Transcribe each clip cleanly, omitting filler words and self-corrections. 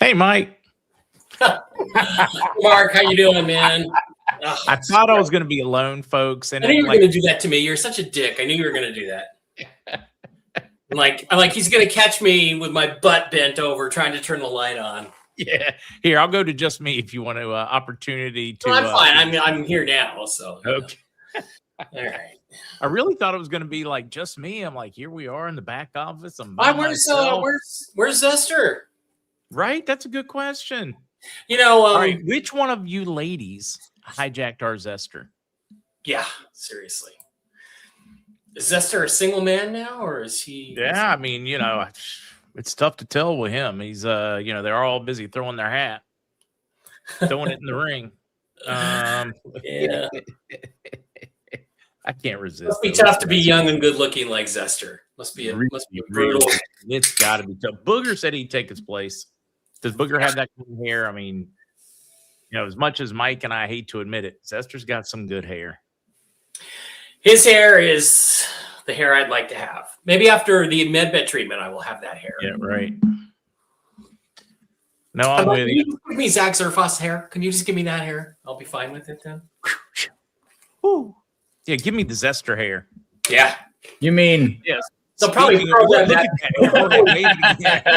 Hey, Mike. Mark, how you doing, man? I thought I was going to be alone, folks. And I knew you were going to do that to me. You're such a dick. I knew you were going to do that. I'm like, he's going to catch me with my butt bent over trying to turn the light on. Yeah. Here, I'll go to just me if you want to opportunity to. No, I'm fine. I'm here now. So. Okay. All right. I really thought it was going to be like just me. I'm like, here we are in the back office. Where's Zester? Right. That's a good question. You know, all right, which one of you ladies hijacked our Zester? Yeah, seriously. Is Zester a single man now, or is he? Yeah, I mean, you know, it's tough to tell with him. He's, you know, they're all busy throwing their hat, throwing it in the ring. Yeah. I can't resist. Must be tough to be young and good looking like Zester. Must be brutal. It's got to be tough. Booger said he'd take his place. Does Booger have that kind of hair? I mean, you know, as much as Mike and I hate to admit it, Zester's got some good hair. His hair is the hair I'd like to have. Maybe after the MedBed treatment, I will have that hair. Yeah, right. No, I'm with you. Can you give me Zach Zerfoss hair? Can you just give me that hair? I'll be fine with it then. Woo. Yeah, give me the Zester hair. Yeah. You mean? Yes. They'll probably program that.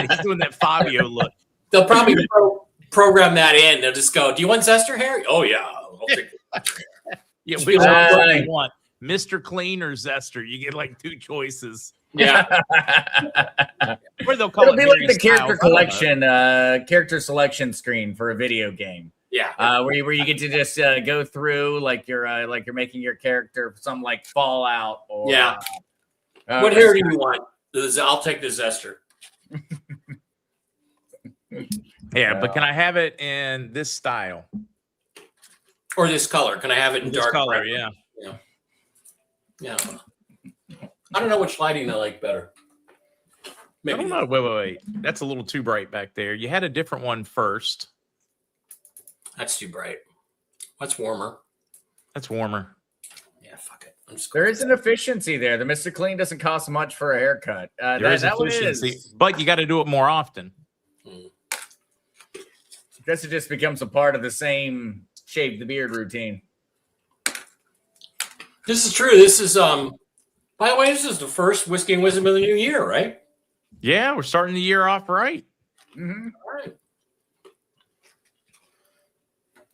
He's doing that Fabio look. They'll probably program that in. They'll just go, do you want Zester hair? Oh, yeah. I'll take Zester hair. Yeah, which one you want? Mr. Clean or Zester? You get like two choices. Yeah. Or they'll call It'll be like the character selection screen for a video game. Yeah. Where you get to just go through like you're making your character some like Fallout or yeah. What hair do you want? I'll take the Zester. Yeah, but can I have it in this style? Or this color? Can I have it in dark color? Brown? Yeah. Yeah. Yeah. I don't know which lighting I like better. Maybe. I don't know. Wait. That's a little too bright back there. You had a different one first. That's too bright. What's warmer? That's warmer. Yeah, fuck it. There is an efficiency there. The Mr. Clean doesn't cost much for a haircut. There is efficiency, but you got to do it more often. I guess it just becomes a part of the same shave the beard routine. This is true. This is by the way, this is the first Whiskey and Wisdom of the new year, right? Yeah, we're starting the year off right. Mm-hmm. All right.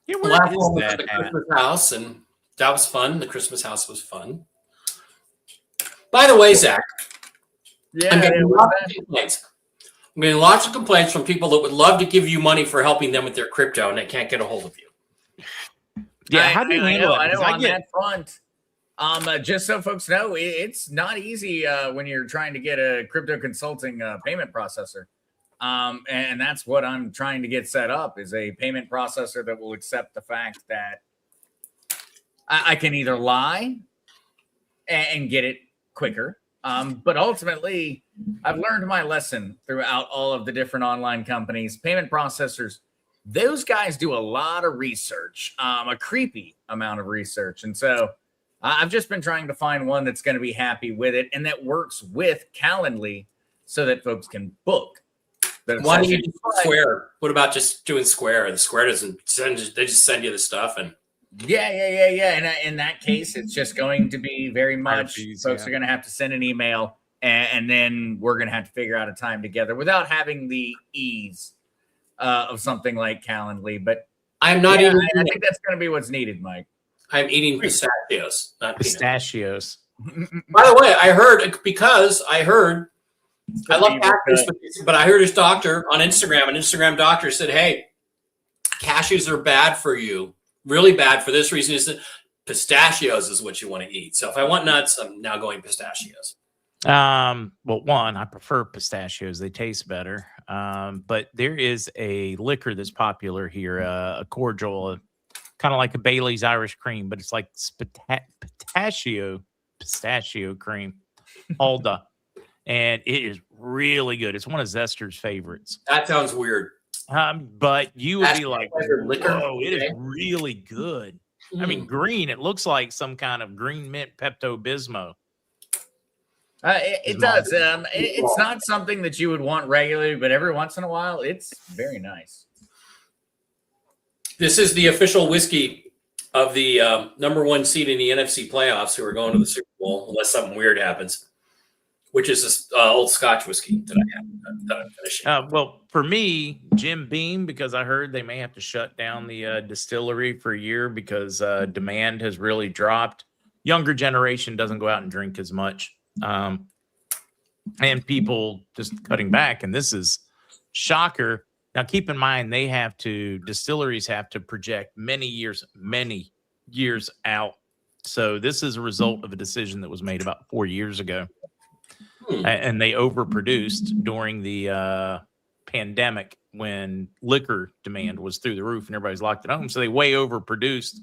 Yeah, last one was the Christmas house, and that was fun. The Christmas house was fun. By the way, Zach, I'm getting lots of complaints from people that would love to give you money for helping them with their crypto, and they can't get a hold of you. Yeah, how do you handle that? I know on that front. Just so folks know, it's not easy when you're trying to get a crypto consulting payment processor. And that's what I'm trying to get set up is a payment processor that will accept the fact that I can either lie and get it quicker. But ultimately, I've learned my lesson throughout all of the different online companies. Payment processors, those guys do a lot of research, a creepy amount of research. And so I've just been trying to find one that's going to be happy with it and that works with Calendly so that folks can book. Why don't you do Square? What about just doing Square? The Square doesn't send; they just send you the stuff and. Yeah. And in that case, it's just going to be very much folks are going to have to send an email, and then we're going to have to figure out a time together without having the ease of something like Calendly. But I'm not even. I think that's going to be what's needed, Mike. I'm eating pistachios, not pistachios. By the way, I heard. I love cashews, but I heard his doctor on Instagram. An Instagram doctor said, "Hey, cashews are bad for you, really bad for this reason. Is that pistachios is what you want to eat. So if I want nuts, I'm now going pistachios." Well, one, I prefer pistachios; they taste better. But there is a liquor that's popular here, a cordial, kind of like a Bailey's Irish Cream, but it's like pistachio cream, Hulda. And it is really good. It's one of Zester's favorites. That sounds weird. But you would be like, liquor. "Whoa, it is really good." I mean, green. It looks like some kind of green mint Pepto-Bismol. It does. It's not something that you would want regularly, but every once in a while, it's very nice. This is the official whiskey of the #1 seed in the NFC playoffs who are going to the Super Bowl, unless something weird happens, which is this old Scotch whiskey that I have that I'm finishing. Well, for me, Jim Beam, because I heard they may have to shut down the distillery for a year because demand has really dropped. Younger generation doesn't go out and drink as much. And people just cutting back. And this is shocker. Now, keep in mind, distilleries have to project many years out. So this is a result of a decision that was made about 4 years ago. And they overproduced during the pandemic when liquor demand was through the roof and everybody's locked at home. So they way overproduced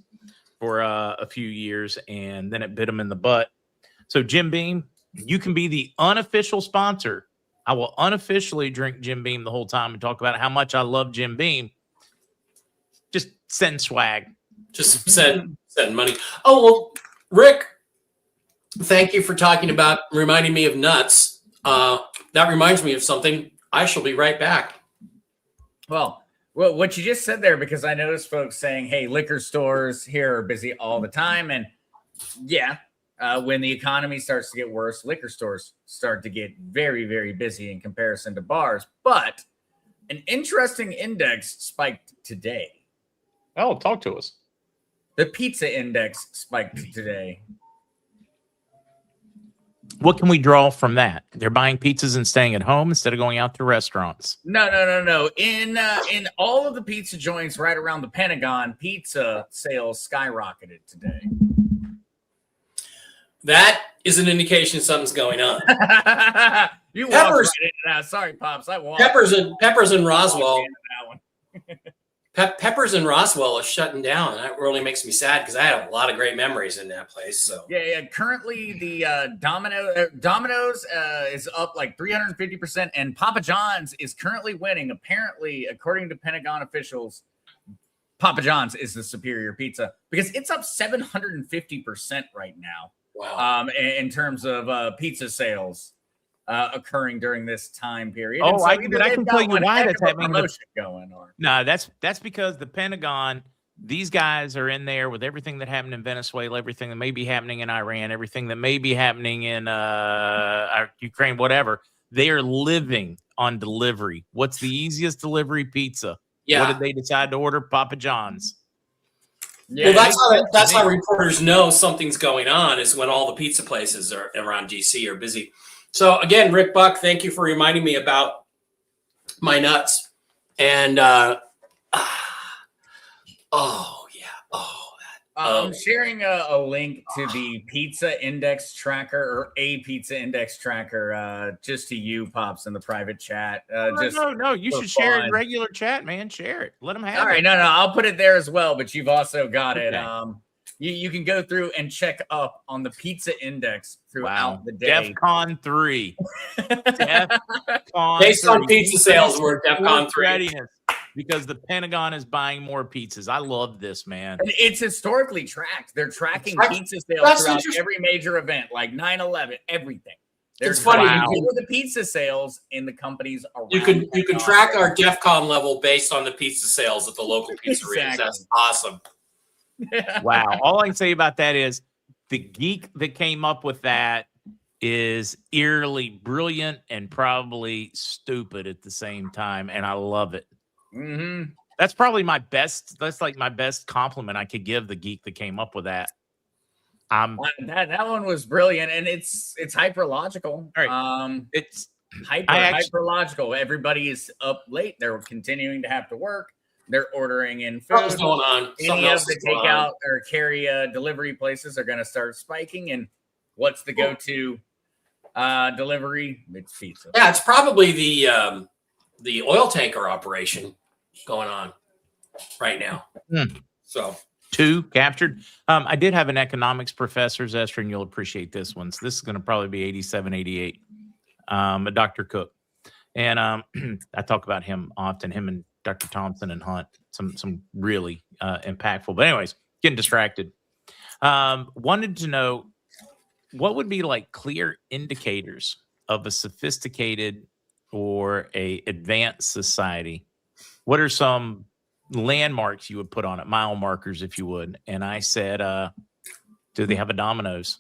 for a few years, and then it bit them in the butt. So Jim Beam, you can be the unofficial sponsor. I will unofficially drink Jim Beam the whole time and talk about how much I love Jim Beam. Just send swag. Just send money. Oh, well, Rick, thank you for reminding me of nuts. That reminds me of something. I shall be right back. Well, what you just said there, because I noticed folks saying, hey, liquor stores here are busy all the time. And yeah, when the economy starts to get worse, liquor stores start to get very, very busy in comparison to bars. But an interesting index spiked today. Oh, talk to us. The pizza index spiked today. What can we draw from that? They're buying pizzas and staying at home instead of going out to restaurants. No. In all of the pizza joints right around the Pentagon, pizza sales skyrocketed today. That is an indication something's going on. You walked right into that. Sorry, Pops. I walked. Peppers and Roswell. Peppers and Roswell is shutting down. That really makes me sad because I had a lot of great memories in that place. So yeah. Currently, the Domino's is up like 350%, and Papa John's is currently winning. Apparently, according to Pentagon officials, Papa John's is the superior pizza because it's up 750% right now. Wow. In terms of pizza sales occurring during this time period. Oh, I can tell you why that's happening. Going on. No, that's because the Pentagon, these guys are in there with everything that happened in Venezuela, everything that may be happening in Iran, everything that may be happening in Ukraine, whatever. They are living on delivery. What's the easiest delivery? Pizza. Yeah. What did they decide to order? Papa John's. Yeah, well, that's how reporters know something's going on, is when all the pizza places around DC are busy. So again, Rick Buck, thank you for reminding me about my nuts. And I'm sharing a link to the pizza index tracker, or a pizza index tracker, just to you, Pops, in the private chat. No, you should share it in regular chat, man. Share it. Let them have it. All right, no, I'll put it there as well, but you've also got it. Okay. You can go through and check up on the pizza index throughout the day. DEFCON 3. DEFCON based 3. on pizza sales, we're DEFCON 3. Readiness, because the Pentagon is buying more pizzas. I love this, man. And it's historically tracked. They're tracking pizza sales throughout every major event, like 9/11, everything. It's funny. The pizza sales in the companies around. You can track our DEFCON level based on the pizza sales at the local pizzerias. Exactly. That's awesome. Wow. All I can say about that is the geek that came up with that is eerily brilliant and probably stupid at the same time. And I love it. Mm-hmm. That's probably my best. That's like my best compliment I could give the geek that came up with that. That one was brilliant, and it's hyperlogical. All right. It's hyperlogical. Everybody is up late. They're continuing to have to work. They're ordering in food. What's going on? Any of the takeout or carry delivery places are going to start spiking. And what's the go-to delivery? It's pizza. Yeah, it's probably the oil tanker operation going on right now. So 2 captured. I did have an economics professor, Zester, and you'll appreciate this one. So this is going to probably be 87, 88. Dr. Cook. And I talk about him often, him and Dr. Thompson and Hunt, some really impactful. But anyways, getting distracted. Wanted to know, what would be like clear indicators of a sophisticated or a advanced society? What are some landmarks you would put on it, mile markers, if you would? And I said, do they have a Domino's?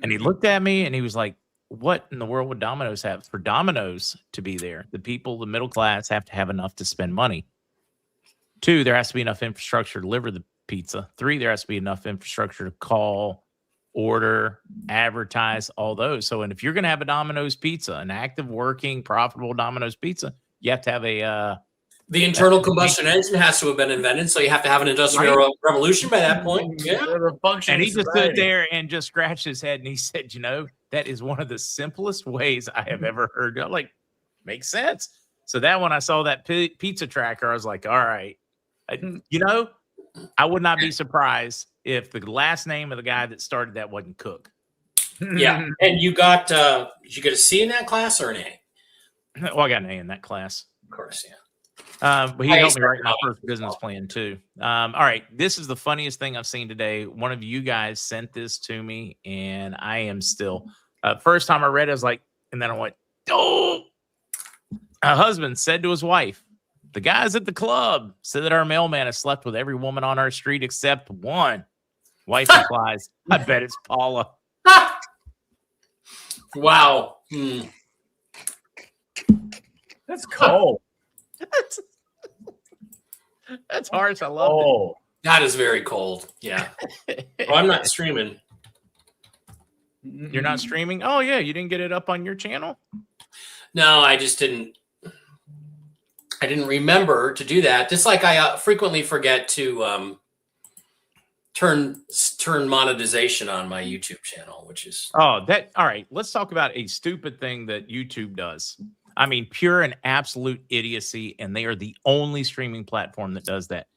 And he looked at me and he was like, what in the world would Domino's have? For Domino's to be there, the people, the middle class, have to have enough to spend money. 2, there has to be enough infrastructure to deliver the pizza. 3, there has to be enough infrastructure to call, order, advertise, all those. So, and if you're going to have a Domino's pizza, an active, working, profitable Domino's pizza, you have to have the internal combustion engine has to have been invented, so you have to have an industrial revolution by that point. Yeah. And he just stood there and just scratched his head and he said, that is one of the simplest ways I have ever heard. I'm like, makes sense. So that when I saw that pizza tracker, I was like, all right. I would not be surprised if the last name of the guy that started that wasn't Cook. Yeah. And you got, did you get a C in that class or an A? Well, I got an A in that class. Of course, yeah. But he helped me write my first business plan too. All right. This is the funniest thing I've seen today. One of you guys sent this to me and I am still, first time I read it, I was like, and then I went, oh, a husband said to his wife, the guys at the club said that our mailman has slept with every woman on our street except one. Wife replies, I bet it's Paula. Wow. That's cold. That's harsh. I love it. That is very cold. Yeah. Well, I'm not streaming. You're not streaming? Oh, yeah. You didn't get it up on your channel? No, I just didn't. I didn't remember to do that. Just like I frequently forget to turn monetization on my YouTube channel, which is all right. Let's talk about a stupid thing that YouTube does. I mean, pure and absolute idiocy, and they are the only streaming platform that does that.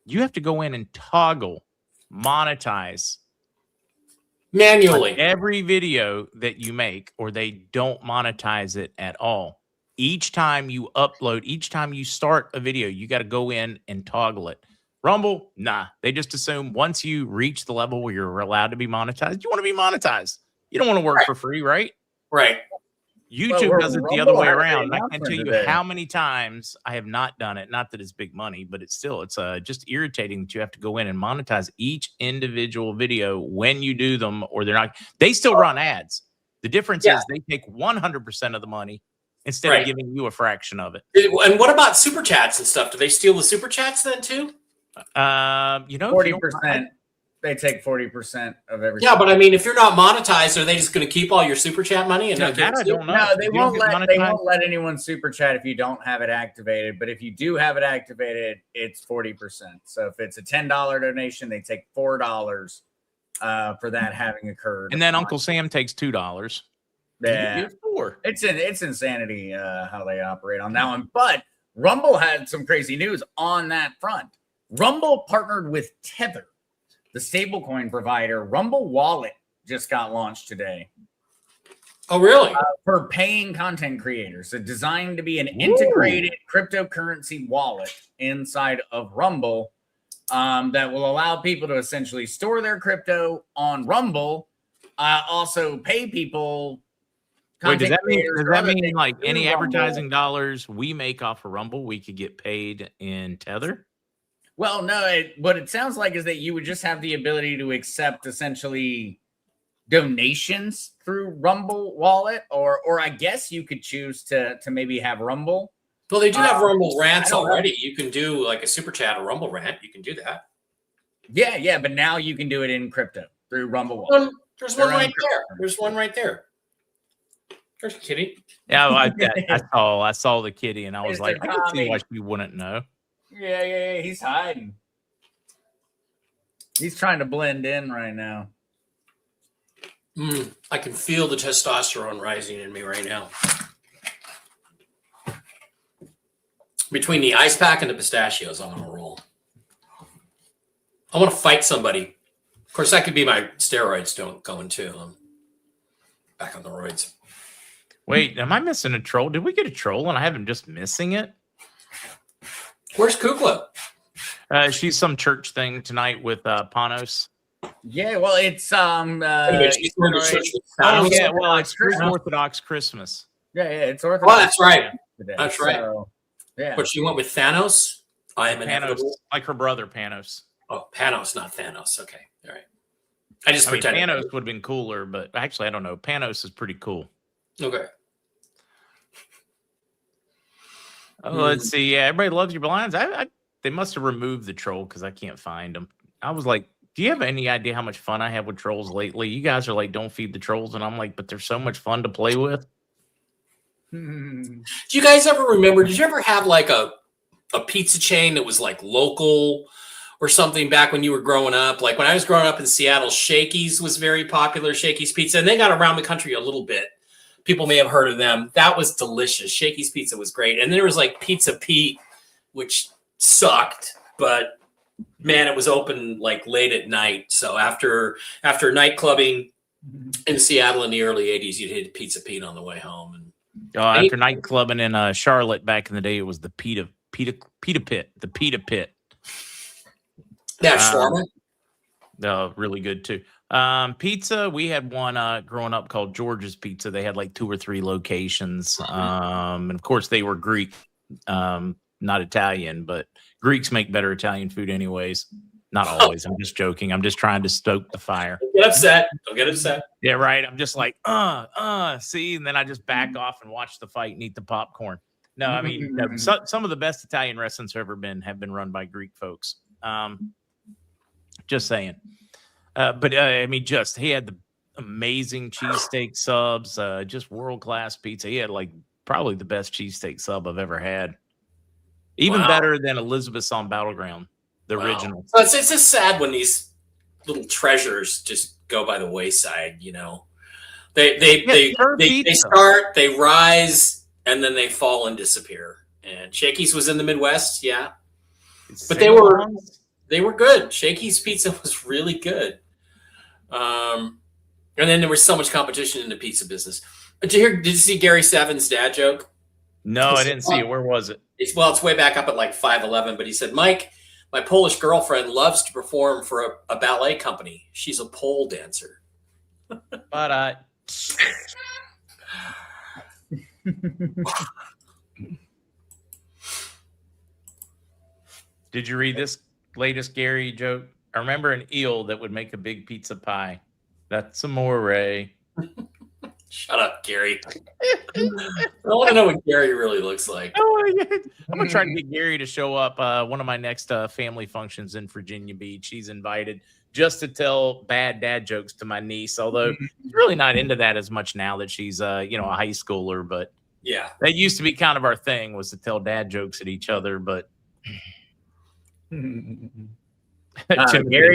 You have to go in and toggle monetize manually every video that you make, or they don't monetize it at all. Each time you upload, each time you start a video, you got to go in and toggle it. Rumble, nah. They just assume once you reach the level where you're allowed to be monetized, you want to be monetized. You don't want to work for free, right? Right. YouTube does it the other way around. I can't tell you how many times I have not done it. Not that it's big money, but it's just irritating that you have to go in and monetize each individual video when you do them, or they're not. They still run ads. The difference is they take 100% of the money instead of giving you a fraction of it. And what about super chats and stuff? Do they steal the super chats then too? 40%. They take 40% of everything. Yeah, but I mean, if you're not monetized, are they just going to keep all your super chat money? And I don't know. No, they won't let anyone super chat if you don't have it activated. But if you do have it activated, it's 40%. So if it's a $10 donation, they take $4 for that having occurred. And then Uncle Sam takes $2. Yeah, it's insanity how they operate on that one. But Rumble had some crazy news on that front. Rumble partnered with Tether, the stablecoin provider. Rumble Wallet just got launched today. Oh, really? For paying content creators. So designed to be an integrated cryptocurrency wallet inside of Rumble that will allow people to essentially store their crypto on Rumble, also pay people. Wait, does that mean like any advertising dollars we make off of Rumble, we could get paid in Tether? Well, no, what it sounds like is that you would just have the ability to accept essentially donations through Rumble Wallet, or I guess you could choose to maybe have Rumble. Well, they do have Rumble rants already. You can do like a super chat, a Rumble rant. You can do that. Yeah, but now you can do it in crypto through Rumble Wallet. There's one right there. There's one right there. There's a kitty. Yeah, I saw the kitty, and I was like, I can see why she wouldn't know. Yeah, he's hiding. He's trying to blend in right now. I can feel the testosterone rising in me right now. Between the ice pack and the pistachios, I'm on a roll. I want to fight somebody. Of course, that could be my steroids going too. I'm back on the roids. Wait, am I missing a troll? Did we get a troll and I haven't just missing it? Where's Kukla? She's some church thing tonight with Panos. Yeah, well, it's Anyway, she's going to church with Oh Thanos. yeah, well it's Greek Christmas. Orthodox Christmas. Yeah, it's Orthodox. Oh, that's right. Today, That's right. so, yeah. But she went with Thanos. I am Panos, inevitable. like her brother Panos. Oh, Panos, not Thanos. Okay, all right. I just I mean, pretended. Panos would have been cooler, but actually, I don't know. Panos is pretty cool. Okay. Oh, let's see. Yeah, everybody loves your blinds. They must have removed the troll because I can't find them. I was like, do you have any idea how much fun I have with trolls lately? You guys are like, don't feed the trolls, and I'm like, but they're so much fun to play with. Do you guys ever remember? Did you ever have like a pizza chain that was like local or something back when you were growing up? Like when I was growing up in Seattle, Shakey's was very popular. Shakey's Pizza, and they got around the country a little bit. People may have heard of them. That was delicious. Shakey's Pizza was great. And then there was like Pizza Pete, which sucked, but man, it was open like late at night. So after night clubbing in Seattle in the early 80s, you'd hit Pizza Pete on the way home. And After night clubbing in Charlotte back in the day, it was the Pita Pit. The Pita Pit. Yeah, shawarma. Really good too. Pizza, we had one growing up called George's Pizza. They had like 2 or 3 locations. And of course they were Greek, not Italian, but Greeks make better Italian food anyways. Not always. I'm just joking. I'm just trying to stoke the fire. Don't get upset. Don't get upset. Yeah, right. I'm just like, see, and then I just back off and watch the fight and eat the popcorn. No, I mean, some of the best Italian restaurants have been run by Greek folks. Just saying. But I mean, he had the amazing cheesesteak subs, just world-class pizza. He had like probably the best cheesesteak sub I've ever had. Even better than Elizabeth's on Battleground, the original. So it's just sad when these little treasures just go by the wayside, you know. They start, they rise, and then they fall and disappear. And Shakey's was in the Midwest, yeah. But they were good. Shakey's Pizza was really good. And then there was so much competition in the pizza business. Did you see Gary Seven's dad joke? No, I didn't see it. Where was it? It's way back up at like 5'11", but he said, Mike, my Polish girlfriend loves to perform for a ballet company. She's a pole dancer. But did you read this latest Gary joke? I remember an eel that would make a big pizza pie. That's amore. Shut up, Gary. I want to know what Gary really looks like. I'm going to try to get Gary to show up one of my next family functions in Virginia Beach. He's invited just to tell bad dad jokes to my niece, although she's really not into that as much now that she's a high schooler. But yeah, that used to be kind of our thing, was to tell dad jokes at each other. But Gary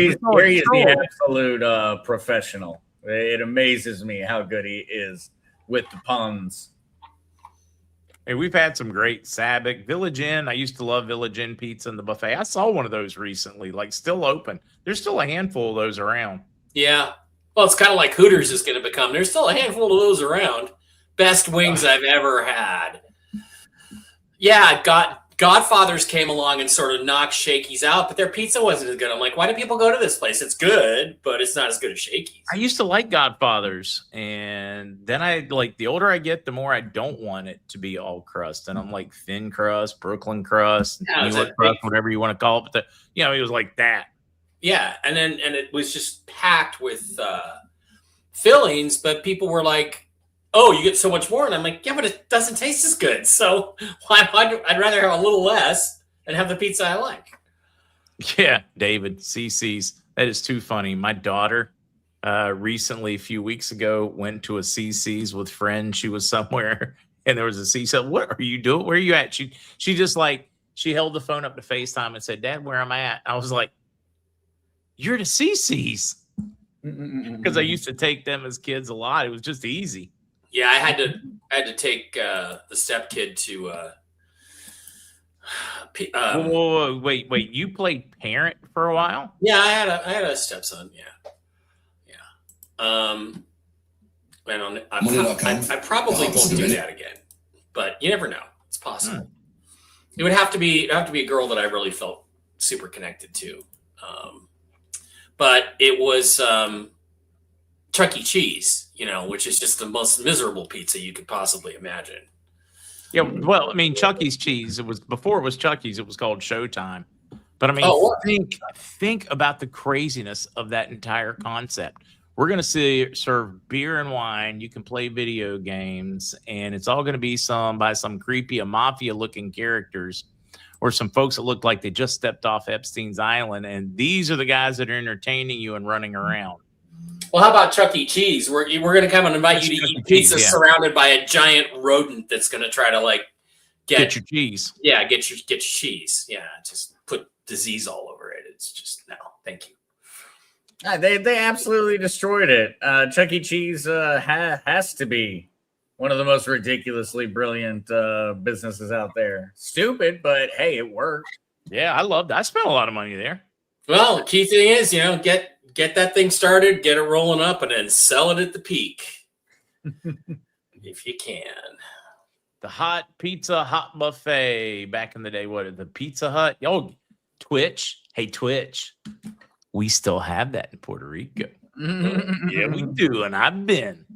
is the absolute professional. It amazes me how good he is with the puns. Hey, we've had some great Sabic. Village Inn. I used to love Village Inn pizza in the buffet. I saw one of those recently, like still open. There's still a handful of those around. Yeah. Well, it's kind of like Hooters is going to become. There's still a handful of those around. Best wings I've ever had. Yeah, Godfathers came along and sort of knocked Shakey's out, but their pizza wasn't as good. I'm like, why do people go to this place? It's good, but it's not as good as Shakey's. I used to like Godfathers, and then the older I get, the more I don't want it to be all crust. And I'm like thin crust, Brooklyn crust, New York crust, whatever you want to call it. But it was like that. Yeah, and it was just packed with fillings, but people were like, oh, you get so much more. And I'm like, yeah, but it doesn't taste as good. So I'd rather have a little less and have the pizza I like. Yeah, David, CC's. That is too funny. My daughter recently, a few weeks ago, went to a CC's with friends. She was somewhere and there was a CC. What are you doing? Where are you at? She just she held the phone up to FaceTime and said, Dad, where am I at? I was like, you're to CC's. Because I used to take them as kids a lot. It was just easy. Yeah, I had to take the stepkid to. Whoa, wait! You played parent for a while? Yeah, I had a stepson. Yeah. I probably won't do that again, but you never know. It's possible. It would have to be a girl that I really felt super connected to. but it was Chuck E. Cheese, which is just the most miserable pizza you could possibly imagine. Yeah, well, I mean, Chuck E. Cheese. Before it was Chuck E.'s. It was called Showtime. But I mean, think about the craziness of that entire concept. We're going to serve beer and wine. You can play video games, and it's all going to be by some creepy mafia-looking characters, or some folks that look like they just stepped off Epstein's Island. And these are the guys that are entertaining you and running around. Well, how about Chuck E. Cheese? We're going to come and invite you to eat pizza surrounded by a giant rodent that's going to try to get your cheese. Yeah, get your cheese. Yeah, just put disease all over it. It's just no, thank you. They absolutely destroyed it. Chuck E. Cheese has to be one of the most ridiculously brilliant businesses out there. Stupid, but hey, it worked. Yeah, I loved it. I spent a lot of money there. Well, the key thing is, get that thing started, get it rolling up, and then sell it at the peak. If you can. The hot buffet back in the day. What, the Pizza Hut? Oh, Twitch. Hey, Twitch. We still have that in Puerto Rico. Yeah, we do. And I've been.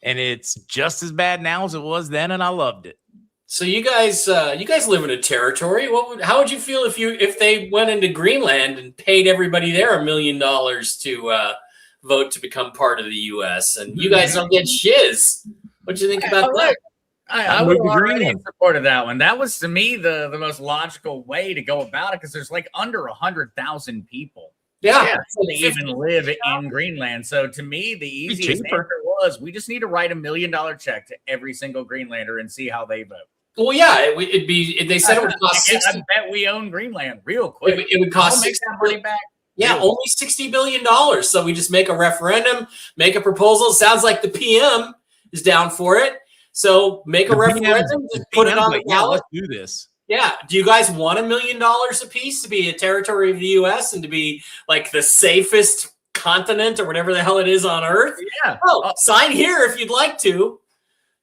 And it's just as bad now as it was then, and I loved it. So you guys live in a territory. How would you feel if they went into Greenland and paid everybody there $1 million to vote to become part of the U.S. and you guys don't get shiz? What do you think about that? I would have already supported that one. That was, to me, the most logical way to go about it, because there's under 100,000 people. Yeah, to even live in Greenland. So to me, the easiest answer was we just need to write $1 million check to every single Greenlander and see how they vote. Well, yeah, it'd be. They said it would cost. I bet we own Greenland real quick. It would cost $60 billion back. Yeah, only $60 billion. So we just make a referendum, make a proposal. It sounds like the PM is down for it. So make a referendum, just put it on the ballot. Yeah, let's do this. Yeah. Do you guys want $1 million a piece to be a territory of the U.S. and to be like the safest continent or whatever the hell it is on Earth? Yeah. Oh, sign here if you'd like to.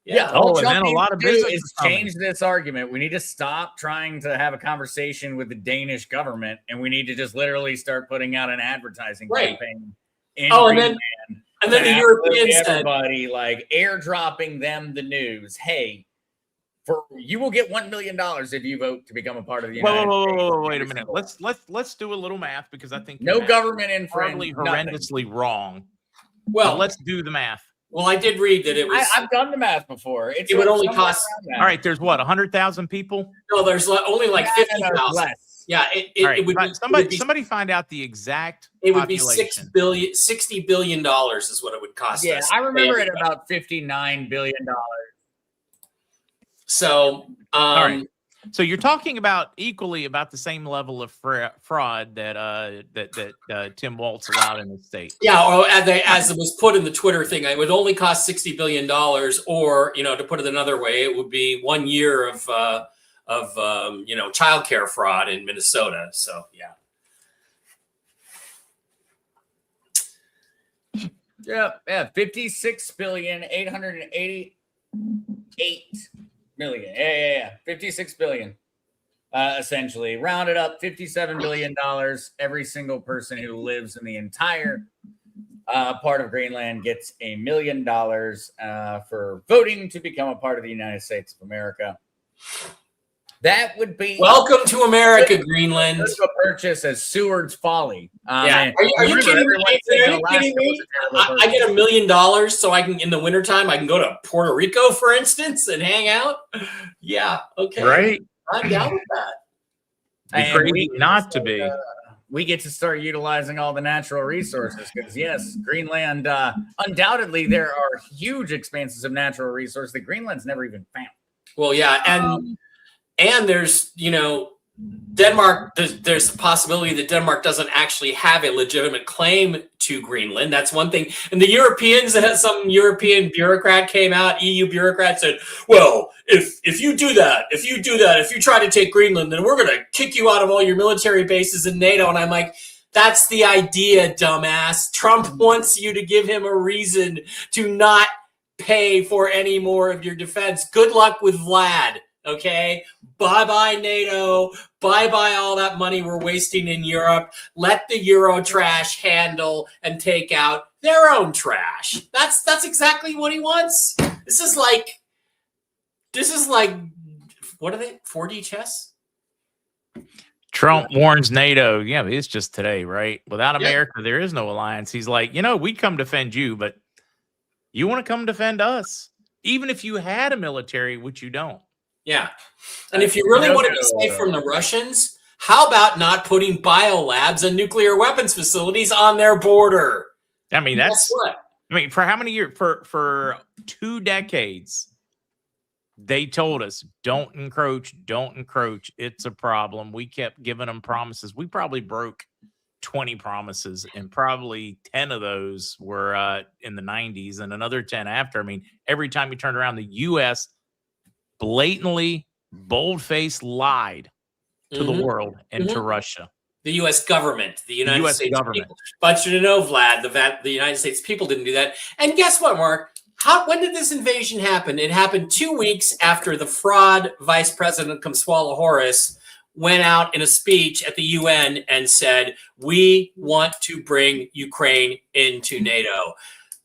Yeah. Oh, and then a lot of business is change this argument. We need to stop trying to have a conversation with the Danish government, and we need to just literally start putting out an advertising campaign. And then the Europeans said, everybody airdropping them the news. Hey, you will get $1 million if you vote to become a part of the United States. Wait a minute. Let's do a little math, because I think no government infringement, horrendously wrong. Well, let's do the math. Well, I did read that it was. I've done the math before. It would only cost. All right, there's 100,000 people? No, there's only 50,000. Yeah, it would be. Somebody find out the exact. It would be $60 billion is what it would cost us. Yeah, I remember it about $59 billion. So, all right. So you're talking about equally about the same level of fraud that Tim Walz allowed in the state. Yeah, or as it was put in the Twitter thing, it would only cost $60 billion, or to put it another way, it would be 1 year of childcare fraud in Minnesota. So yeah. Yeah, 56,888,000,000. Yeah. 56 billion. Essentially, rounded up $57 billion. Every single person who lives in the entire part of Greenland gets $1 million for voting to become a part of the United States of America. That would be welcome to America, Greenland. A purchase as Seward's Folly. Yeah, are you kidding me? I get $1 million, so I can in the wintertime I can go to Puerto Rico, for instance, and hang out. Yeah, okay, right. I'm down with that. And crazy not to be. We get to start utilizing all the natural resources because, yes, Greenland. Undoubtedly, there are huge expanses of natural resources that Greenland's never even found. Well, yeah, and there's, Denmark, there's a possibility that Denmark doesn't actually have a legitimate claim to Greenland. That's one thing. And the Europeans, some European bureaucrat came out, EU bureaucrat said, well, if you do that, if you try to take Greenland, then we're going to kick you out of all your military bases in NATO. And I'm like, that's the idea, dumbass. Trump wants you to give him a reason to not pay for any more of your defense. Good luck with Vlad. Okay, bye-bye NATO, bye-bye all that money we're wasting in Europe. Let the Euro trash handle and take out their own trash. That's exactly what he wants. This is like what are they? 4D chess? Trump warns NATO. Yeah, it's just today, right? Without Yeah. America, there is no alliance. He's like, we'd come defend you, but you want to come defend us, even if you had a military, which you don't. Yeah. And if you really want to be safe from the Russians, how about not putting biolabs and nuclear weapons facilities on their border? I mean, Guess what? for how many years? For 2 decades, they told us, don't encroach, don't encroach. It's a problem. We kept giving them promises. We probably broke 20 promises, and probably 10 of those were in the 90s and another 10 after. I mean, every time you turned around, the U.S. blatantly, bold-faced lied to the world and to Russia. The U.S. government, the United States government. people. But you know, Vlad, the United States people didn't do that. And guess what, Mark? When did this invasion happen? It happened 2 weeks after the fraud Vice President Kamala Harris went out in a speech at the UN and said, we want to bring Ukraine into NATO.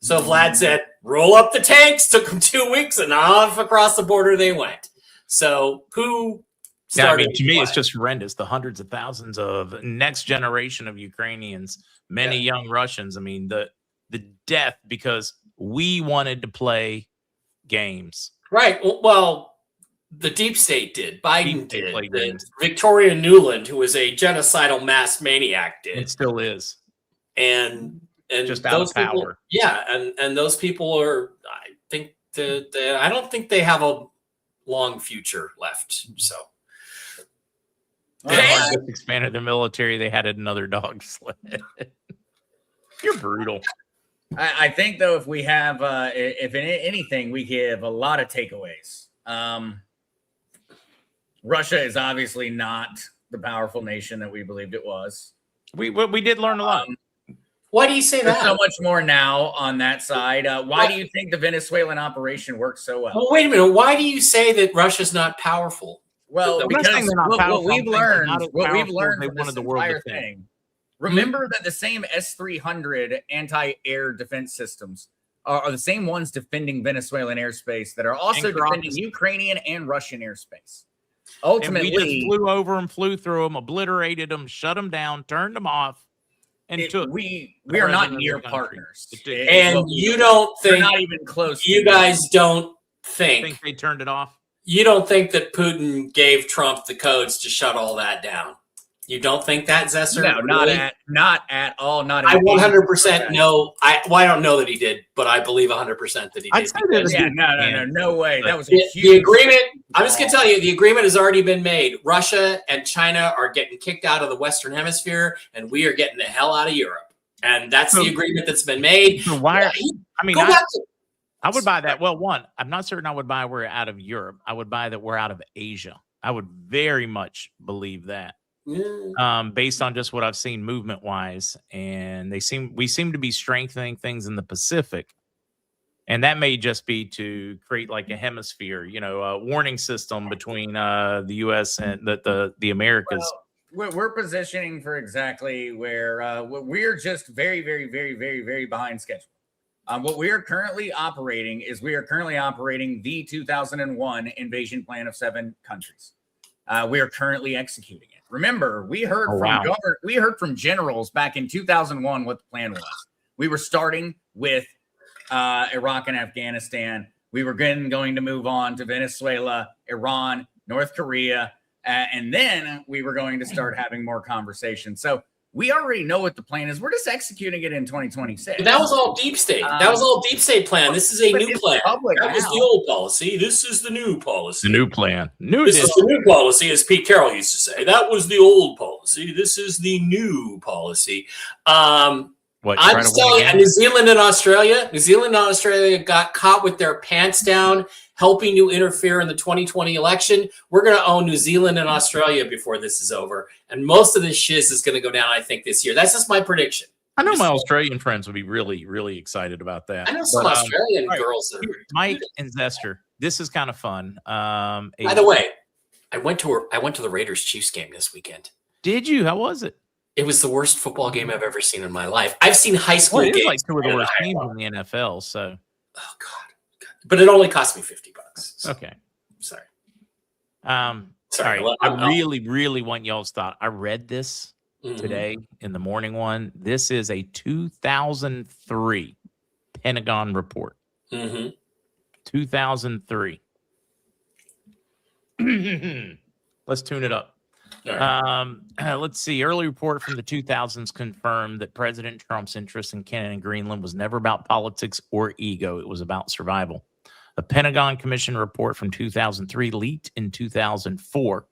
So Vlad said, roll up the tanks. Took them 2 weeks, and off across the border they went. So who started? Yeah, I mean, to me, it's just horrendous. The hundreds of thousands of next generation of Ukrainians, many young Russians. I mean, the death because we wanted to play games. Right. Well, the deep state did. Biden did. Games. Victoria Nuland, who was a genocidal mass maniac, did. It still is. And just out of power. People, yeah, and those people are. I don't think they have a long future left. So. They just expanded the military. They had another dog sled. You're brutal. I think, though, if we have, if anything, we give a lot of takeaways. Russia is obviously not the powerful nation that we believed it was. We did learn a lot. Why do you say that? There's so much more now on that side. Why do you think the Venezuelan operation worked so well? Well, wait a minute. Why do you say that Russia's not powerful? Well, because what we've learned they from wanted this the world entire to thing. Remember that the same S-300 anti-air defense systems are the same ones defending Venezuelan airspace that are also defending Ukrainian and Russian airspace. Ultimately, and we just flew over them, flew through them, obliterated them, shut them down, turned them off, and we are not near partners. And you don't think, not even close. You guys don't think they turned it off. You don't think that Putin gave Trump the codes to shut all that down? You don't think that, Zester? No, really? not at all. Not. I 100% know. I don't know that he did, but I believe 100% that he did. No way. That was the agreement. I'm just gonna tell you, the agreement has already been made. Russia and China are getting kicked out of the Western Hemisphere, and we are getting the hell out of Europe. And that's the agreement that's been made. So why? I would buy that. Well, one, I'm not certain I would buy we're out of Europe. I would buy that we're out of Asia. I would very much believe that. Based on just what I've seen movement wise, and we seem to be strengthening things in the Pacific, and that may just be to create like a hemisphere, a warning system between the U.S. and the Americas. Well, we're positioning for exactly where we're just very, very, very, very, very behind schedule. What we are currently operating is the 2001 invasion plan of 7 countries. We are currently executing it. Remember, we heard from generals back in 2001 what the plan was. We were starting with Iraq and Afghanistan. We were going to move on to Venezuela, Iran, North Korea, and then we were going to start having more conversations. So we already know what the plan is. We're just executing it in 2026. That was all deep state. That was all deep state plan. This is a new plan. That was the old policy. This is the new policy. The new plan. This is the new policy, as Pete Carroll used to say. That was the old policy. This is the new policy. I'm just telling you, New Zealand and Australia got caught with their pants down, helping to interfere in the 2020 election. We're going to own New Zealand and Australia before this is over. And most of this shiz is going to go down, I think, this year. That's just my prediction. I know my Australian friends would be really, really excited about that. I know some Australian girls that are Mike and Zester, this is kind of fun. By the way, I went to the Raiders Chiefs game this weekend. Did you? How was it? It was the worst football game I've ever seen in my life. I've seen high school Well, it is games. like two of the worst teams in the NFL. So, oh God. But it only cost me $50. So. Okay. Sorry. Sorry. I really want y'all's thought. I read this today in the morning one. This is a 2003 Pentagon report. 2003. Let's tune it up. Right. Let's see. Early report from the 2000s confirmed that President Trump's interest in Canada and Greenland was never about politics or ego. It was about survival. A Pentagon Commission report from 2003 leaked in 2004.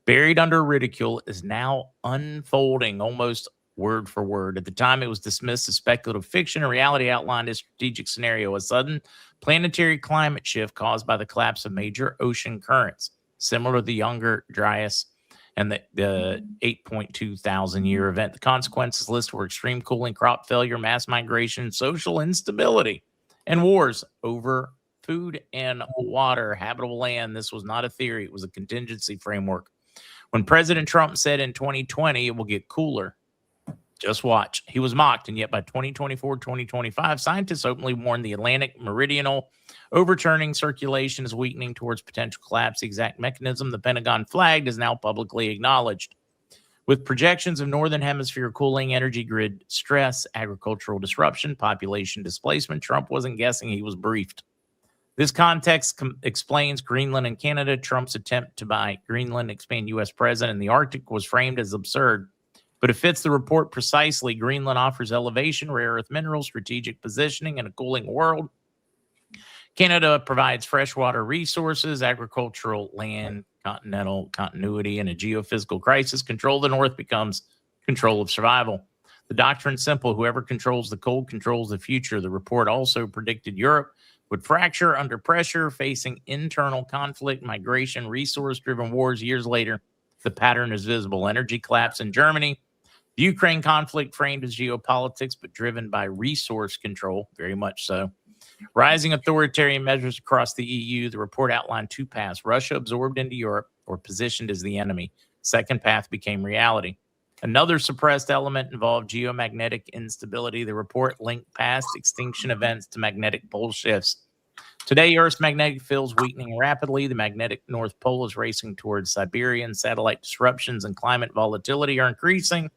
Buried under ridicule is now unfolding almost word for word. At the time, it was dismissed as speculative fiction. In reality, outlined a strategic scenario: a sudden planetary climate shift caused by the collapse of major ocean currents, similar to the Younger Dryas and the 8.2 thousand year event. The consequences list were extreme cooling, crop failure, mass migration, social instability, and wars over food and water, habitable land. This was not a theory. It was a contingency framework. When President Trump said in 2020, it will get cooler, just watch, he was mocked. And yet by 2024, 2025, scientists openly warned the Atlantic meridional overturning circulation is weakening towards potential collapse. The exact mechanism the Pentagon flagged is now publicly acknowledged. With projections of northern hemisphere cooling, energy grid stress, agricultural disruption, population displacement, Trump wasn't guessing, he was briefed. This context explains Greenland and Canada. Trump's attempt to buy Greenland, expand U.S. president in the Arctic, was framed as absurd, but it fits the report precisely. Greenland offers elevation, rare earth minerals, strategic positioning in a cooling world. Canada provides freshwater resources, agricultural land, continental continuity, and a geophysical crisis. Control of the North becomes control of survival. The doctrine's simple: whoever controls the cold controls the future. The report also predicted Europe would fracture under pressure, facing internal conflict, migration, resource-driven wars. Years later, the pattern is visible. Energy collapse in Germany. The Ukraine conflict framed as geopolitics, but driven by resource control, very much so. Rising authoritarian measures across the EU. The report outlined two paths: Russia absorbed into Europe or positioned as the enemy. Second path became reality. Another suppressed element involved geomagnetic instability. The report linked past extinction events to magnetic pole shifts. Today, Earth's magnetic field is weakening rapidly. The magnetic North Pole is racing towards Siberia, and satellite disruptions and climate volatility are increasing.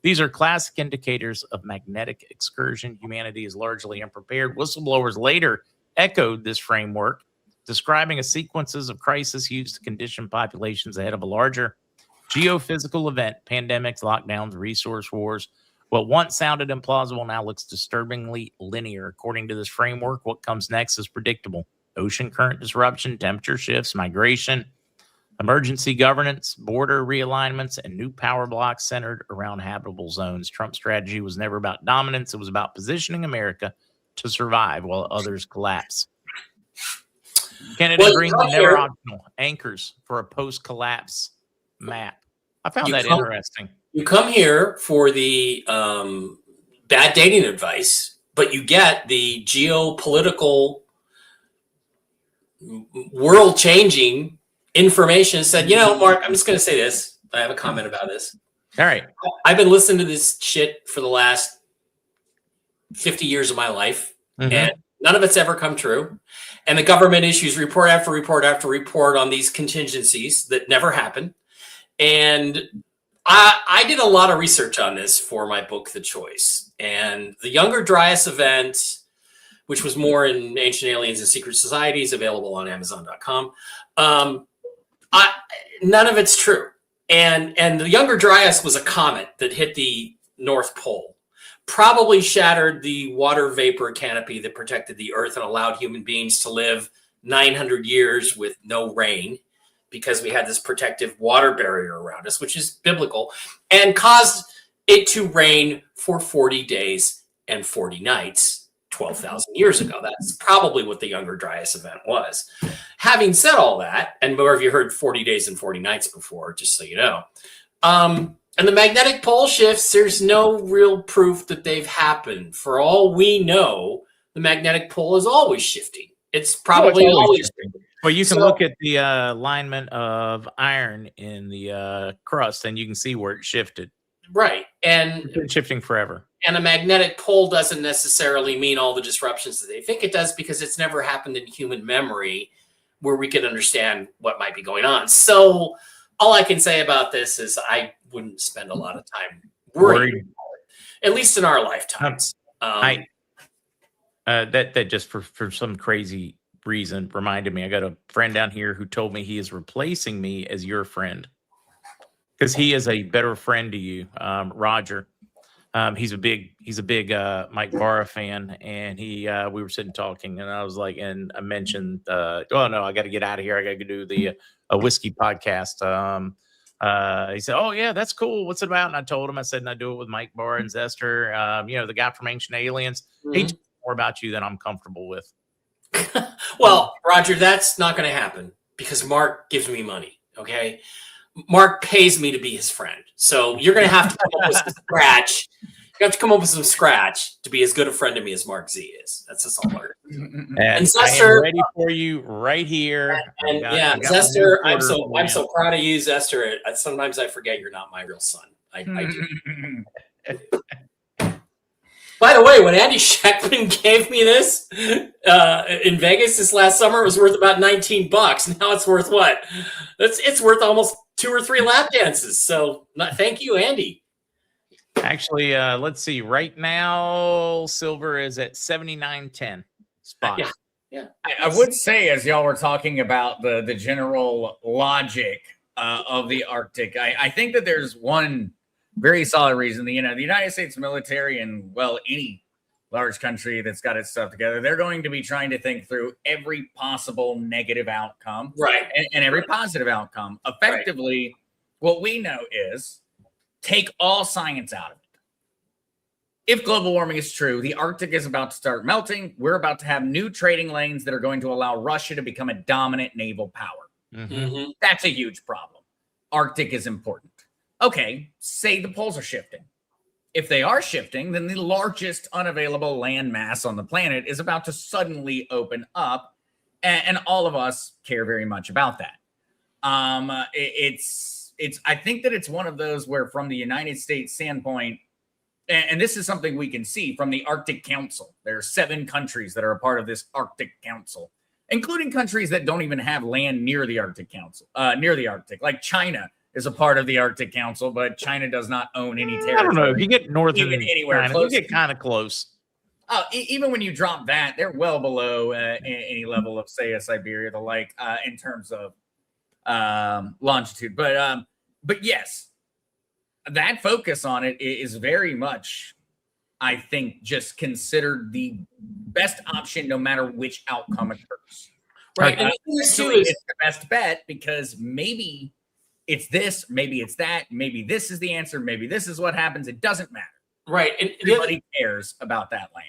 These are classic indicators of magnetic excursion. Humanity is largely unprepared. Whistleblowers later echoed this framework, describing a sequences of crises used to condition populations ahead of a larger geophysical event: pandemics, lockdowns, resource wars. What once sounded implausible now looks disturbingly linear. According to this framework, what comes next is predictable: ocean current disruption, temperature shifts, migration, emergency governance, border realignments, and new power blocks centered around habitable zones. Trump's strategy was never about dominance. It was about positioning America to survive while others collapse. Canada and Greenland never optional. Anchors for a post-collapse map. I found that interesting. You come here for the bad dating advice, but you get the geopolitical, world-changing information. Said, Mark, I'm just going to say this. I have a comment about this. All right. I've been listening to this shit for the last 50 years of my life, and none of it's ever come true. And the government issues report after report after report on these contingencies that never happen. And I did a lot of research on this for my book, The Choice. And the Younger Dryas event, which was more in Ancient Aliens and Secret Societies, available on Amazon.com. None of it's true. And the Younger Dryas was a comet that hit the North Pole, probably shattered the water vapor canopy that protected the Earth and allowed human beings to live 900 years with no rain, because we had this protective water barrier around us, which is biblical, and caused it to rain for 40 days and 40 nights 12,000 years ago. That's probably what the Younger Dryas event was. Having said all that, and more of you heard 40 days and 40 nights before, just so you know, and the magnetic pole shifts, there's no real proof that they've happened. For all we know, the magnetic pole is always shifting. It's probably always shifting. Well, you can So- look at the alignment of iron in the crust, and you can see where it shifted. right. It's been shifting forever. And a magnetic pole doesn't necessarily mean all the disruptions that they think it does, because it's never happened in human memory where we can understand what might be going on. So all I can say about this is I wouldn't spend a lot of time worrying, at least in our lifetimes. That just for some crazy reason reminded me. I got a friend down here who told me he is replacing me as your friend because he is a better friend to you, Roger. He's a big Mike Barra fan, and we were sitting talking, and I was like, and I mentioned, oh no, I got to get out of here. I got to do the a whiskey podcast. He said, oh yeah, that's cool. What's it about? And I told him, I said, and I do it with Mike Barra and Zester. The guy from Ancient Aliens. He told me more about you than I'm comfortable with. Well, Roger, that's not going to happen because Mark gives me money. Okay. Mark pays me to be his friend. So you're going to have to come up with some scratch. You have to come up with some scratch to be as good a friend to me as MarkZ is. That's just all hard. And Zester, I am ready for you right here. And Zester, I'm so proud of you, Zester. Sometimes I forget you're not my real son. I do. By the way, when Andy Scheckman gave me this in Vegas this last summer, it was worth about $19. Now it's worth what? It's worth almost 2 or 3 lap dances. So thank you, Andy. Actually, let's see. Right now, silver is at 79.10 spot. Yeah. I would say, as y'all were talking about the general logic of the Arctic, I think that there's one very solid reason. The United States military and, well, any large country that's got its stuff together, they're going to be trying to think through every possible negative outcome, right, and every positive outcome. Effectively, what we know is take all science out of it. If global warming is true, the Arctic is about to start melting. We're about to have new trading lanes that are going to allow Russia to become a dominant naval power. That's a huge problem. Arctic is important. Okay, say the poles are shifting. If they are shifting, then the largest unavailable land mass on the planet is about to suddenly open up, and all of us care very much about that. I think that it's one of those where, from the United States standpoint, and this is something we can see from the Arctic Council. There are 7 countries that are a part of this Arctic Council, including countries that don't even have land near the Arctic Council, near the Arctic, like China is a part of the Arctic Council, but China does not own any territory. I don't know. If you get northern anywhere China, close, you get kind of close. Even when you drop that, they're well below any level of, say, a Siberia, the like, in terms of longitude. But yes, that focus on it is very much, I think, just considered the best option no matter which outcome occurs. Right. And it's the best bet because maybe it's this, maybe it's that, maybe this is the answer, maybe this is what happens. It doesn't matter. Right. And everybody cares about that land.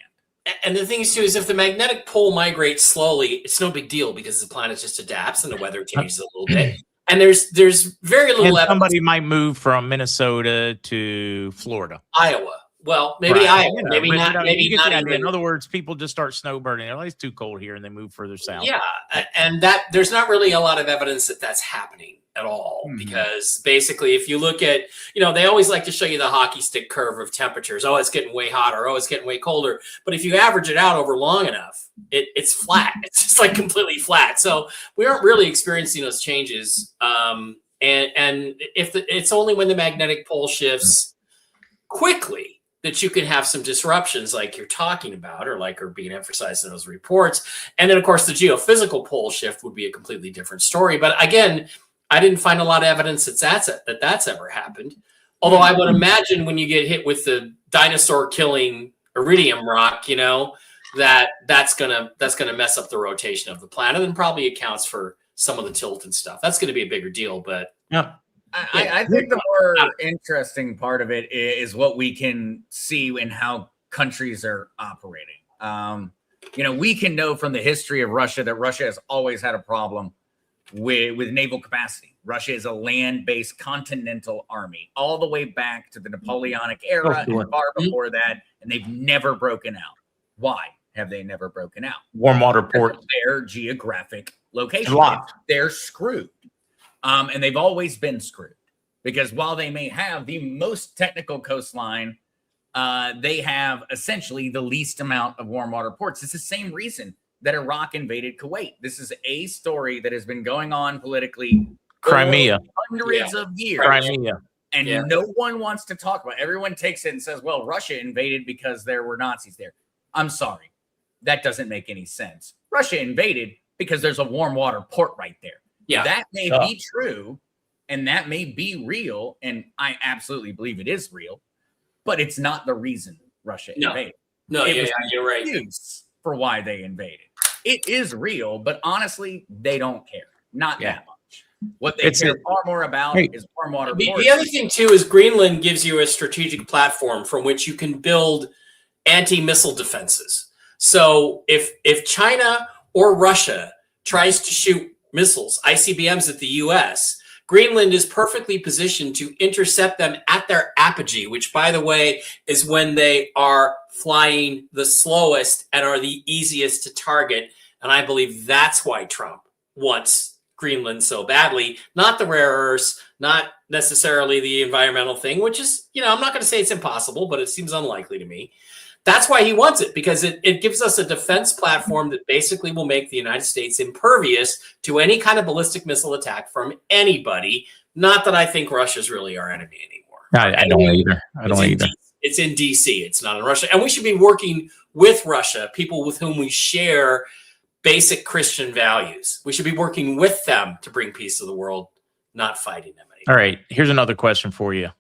And the thing is, too, is if the magnetic pole migrates slowly, it's no big deal because the planet just adapts and the weather changes a little bit. And there's very little evidence. Somebody might move from Minnesota to Florida. Iowa. Well, maybe Iowa. Maybe not. Maybe not even. In other words, people just start snowbirding. It's too cold here, and they move further south. Yeah, and that there's not really a lot of evidence that that's happening at all, because basically, if you look at, they always like to show you the hockey stick curve of temperatures. Oh, it's getting way hotter. Oh, it's getting way colder. But if you average it out over long enough, it's flat. It's just like completely flat. So we aren't really experiencing those changes. And if it's only when the magnetic pole shifts quickly that you can have some disruptions like you're talking about, or like are being emphasized in those reports. And then, of course, the geophysical pole shift would be a completely different story. But again, I didn't find a lot of evidence that that's ever happened. Although I would imagine when you get hit with the dinosaur killing iridium rock, that's gonna mess up the rotation of the planet and probably accounts for some of the tilt and stuff. That's going to be a bigger deal, but yeah. I think the more interesting part of it is what we can see in how countries are operating. We can know from the history of Russia that Russia has always had a problem with naval capacity. Russia is a land-based continental army all the way back to the Napoleonic era and far before that, and they've never broken out. Why? have they never broken out? Warm water port. Their geographic location. Locked. They're screwed. And they've always been screwed because while they may have the most technical coastline, they have essentially the least amount of warm water ports. It's the same reason that Iraq invaded Kuwait. This is a story that has been going on politically. Crimea. Hundreds of years. Crimea. And no one wants to talk about it. Everyone takes it and says, well, Russia invaded because there were Nazis there. I'm sorry. That doesn't make any sense. Russia invaded because there's a warm water port right there. Yeah. That may be true and that may be real. And I absolutely believe it is real, but it's not the reason Russia invaded. No, It was you're right. excuse for why they invaded. It is real, but honestly, they don't care. Not that much. What they care far more about is warm water ports. The other thing, too, is Greenland gives you a strategic platform from which you can build anti-missile defenses. So if China or Russia tries to shoot missiles, ICBMs at the U.S., Greenland is perfectly positioned to intercept them at their apogee, which, by the way, is when they are flying the slowest and are the easiest to target. And I believe that's why Trump wants Greenland so badly. Not the rare earths, not necessarily the environmental thing, which is, I'm not going to say it's impossible, but it seems unlikely to me. That's why he wants it, because it gives us a defense platform that basically will make the United States impervious to any kind of ballistic missile attack from anybody. Not that I think Russia's really our enemy anymore. I don't either. I don't either. It's in DC. It's not in Russia. And we should be working with Russia, people with whom we share basic Christian values. We should be working with them to bring peace to the world, not fighting them anymore. All right. Here's another question for you.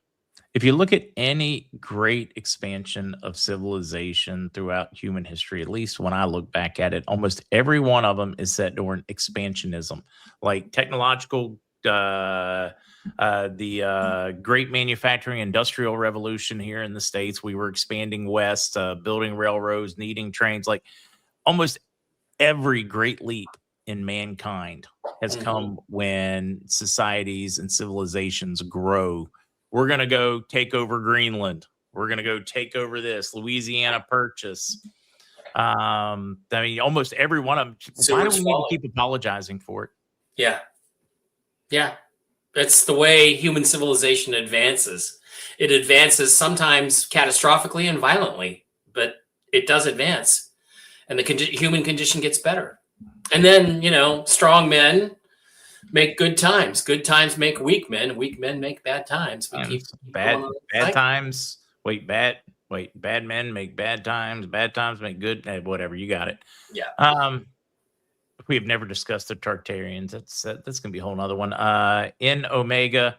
If you look at any great expansion of civilization throughout human history, at least when I look back at it, almost every one of them is set during expansionism, like technological, the great manufacturing industrial revolution here in the States. We were expanding west, building railroads, needing trains. Like almost every great leap in mankind has come when societies and civilizations grow. We're going to go take over Greenland. We're going to go take over this Louisiana Purchase. I mean, almost every one of them. Why do we need to keep apologizing for it? Yeah. Yeah. That's the way human civilization advances. It advances sometimes catastrophically and violently, but it does advance. And the human condition gets better. And then, strong men make good times. Good times make weak men. Weak men make bad times. We keep bad times. Bad men make bad times. Bad times make good. Whatever, you got it. Yeah. We have never discussed the Tartarians. That's gonna be a whole nother one. In Omega,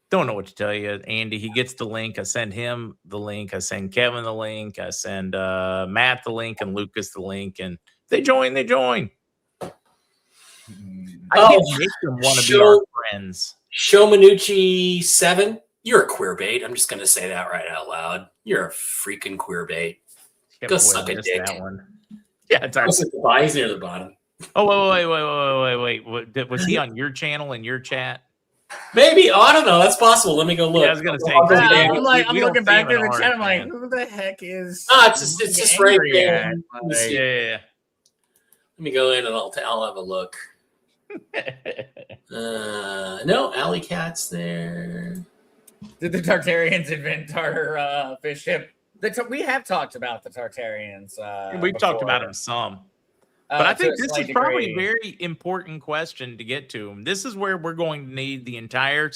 don't know what to tell you. Andy, he gets the link. I send him the link. I send Kevin the link. I send Matt the link and Lucas the link, and they join. I can't make them want to be our friends. Show Minucci 7. You're a queer bait. I'm just going to say that right out loud. You're a freaking queer bait. Go suck a dick. That one. Yeah, it's He's near the bottom. Oh, wait. Was he on your channel in your chat? Maybe. Oh, I don't know. That's possible. Let me go look. Yeah, I was going to say. I'm looking back at the chat. I'm like, who the heck is? It's just right there. Yeah. Let me go in and I'll have a look. No, Alley Cat's there. Did the Tartarians invent Tartar fish ship? We have talked about the Tartarians. We've talked about them some. But I think this is probably a very important question to get to. This is where we're going to need the entire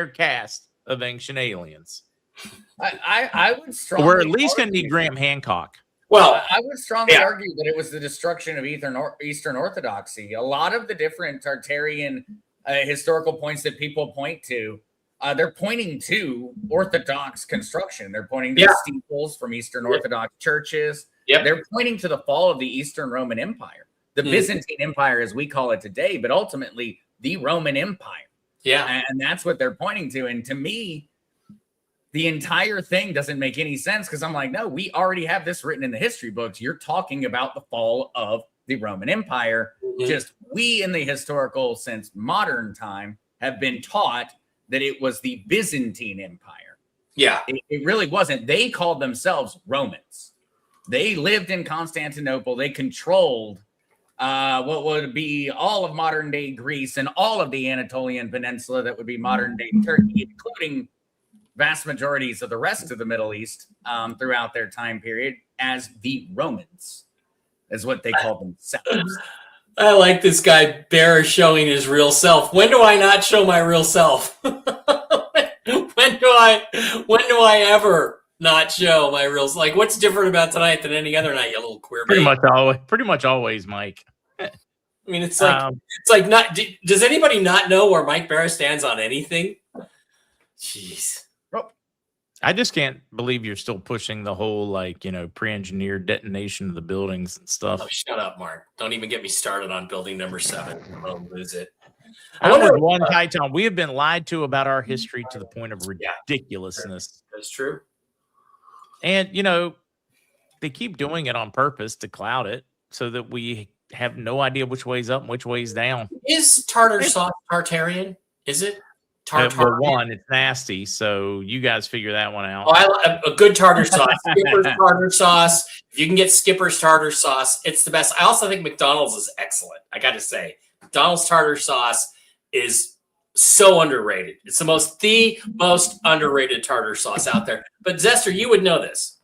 cast of Ancient Aliens. I would strongly. We're at least going to need Graham Hancock. Well, I would strongly argue that it was the destruction of Eastern Orthodoxy. A lot of the different Tartarian historical points that people point to, they're pointing to Orthodox construction. They're pointing to steeples from Eastern Orthodox churches. Yep. They're pointing to the fall of the Eastern Roman Empire, the Byzantine Empire as we call it today, but ultimately the Roman Empire. Yeah. And that's what they're pointing to. And to me, the entire thing doesn't make any sense because I'm like, no, we already have this written in the history books. You're talking about the fall of the Roman Empire. Mm-hmm. Just we in the historical sense, modern time, have been taught that it was the Byzantine Empire. Yeah. It really wasn't. They called themselves Romans. They lived in Constantinople. They controlled what would be all of modern day Greece and all of the Anatolian Peninsula that would be modern day Turkey, including vast majorities of the rest of the Middle East throughout their time period, as the Romans, is what they call themselves. I like this guy Bear showing his real self. When do I not show my real self? when do I ever not show my real self? Like, what's different about tonight than any other night, you little queer Pretty baby? much always, Mike. I mean, it's like not. Does anybody not know where Mike Barra stands on anything? Jeez. I just can't believe you're still pushing the whole, like, pre-engineered detonation of the buildings and stuff. Oh, shut up, Mark. Don't even get me started on building number 7. I'll lose it. I wonder one Titan. We have been lied to about our history to the point of ridiculousness. That's true. And, they keep doing it on purpose to cloud it so that we have no idea which way's up and which way's down. Is tartar sauce Tartarian? Is it? Well, one, it's nasty, so you guys figure that one out. Oh, I like a good tartar sauce. Skipper's tartar sauce. If you can get Skipper's tartar sauce, it's the best. I also think McDonald's is excellent. I got to say, McDonald's tartar sauce is so underrated. It's the most underrated tartar sauce out there. But Zester, you would know this.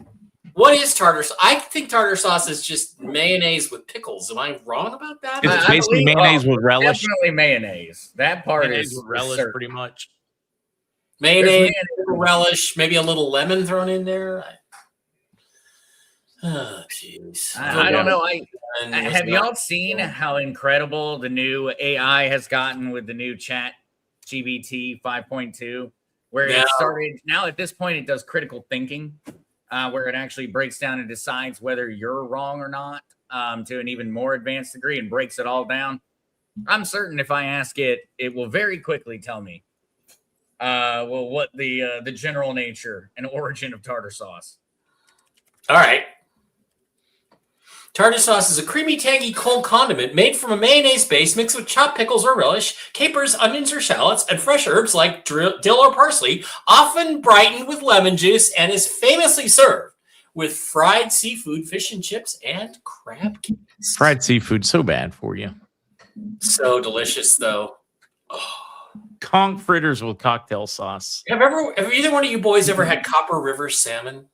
What is tartar sauce? I think tartar sauce is just mayonnaise with pickles. Am I wrong about that? It's basically mayonnaise with relish. Definitely mayonnaise. That part Mayonnaise is with relish, certain. pretty much. Mayonnaise, relish, maybe a little lemon thrown in there. Oh, jeez. I don't know. Have y'all seen how incredible the new AI has gotten with the new Chat GBT 5.2, where it started? Now at this point, it does critical thinking. Where it actually breaks down and decides whether you're wrong or not to an even more advanced degree and breaks it all down. I'm certain if I ask it, it will very quickly tell me what the general nature and origin of tartar sauce. All right. Tartar sauce is a creamy, tangy, cold condiment made from a mayonnaise base mixed with chopped pickles or relish, capers, onions or shallots, and fresh herbs like dill or parsley, often brightened with lemon juice, and is famously served with fried seafood, fish and chips, and crab cakes. Fried seafood, so bad for you. So delicious, though. Oh. Conch fritters with cocktail sauce. Have either one of you boys ever had Copper River salmon?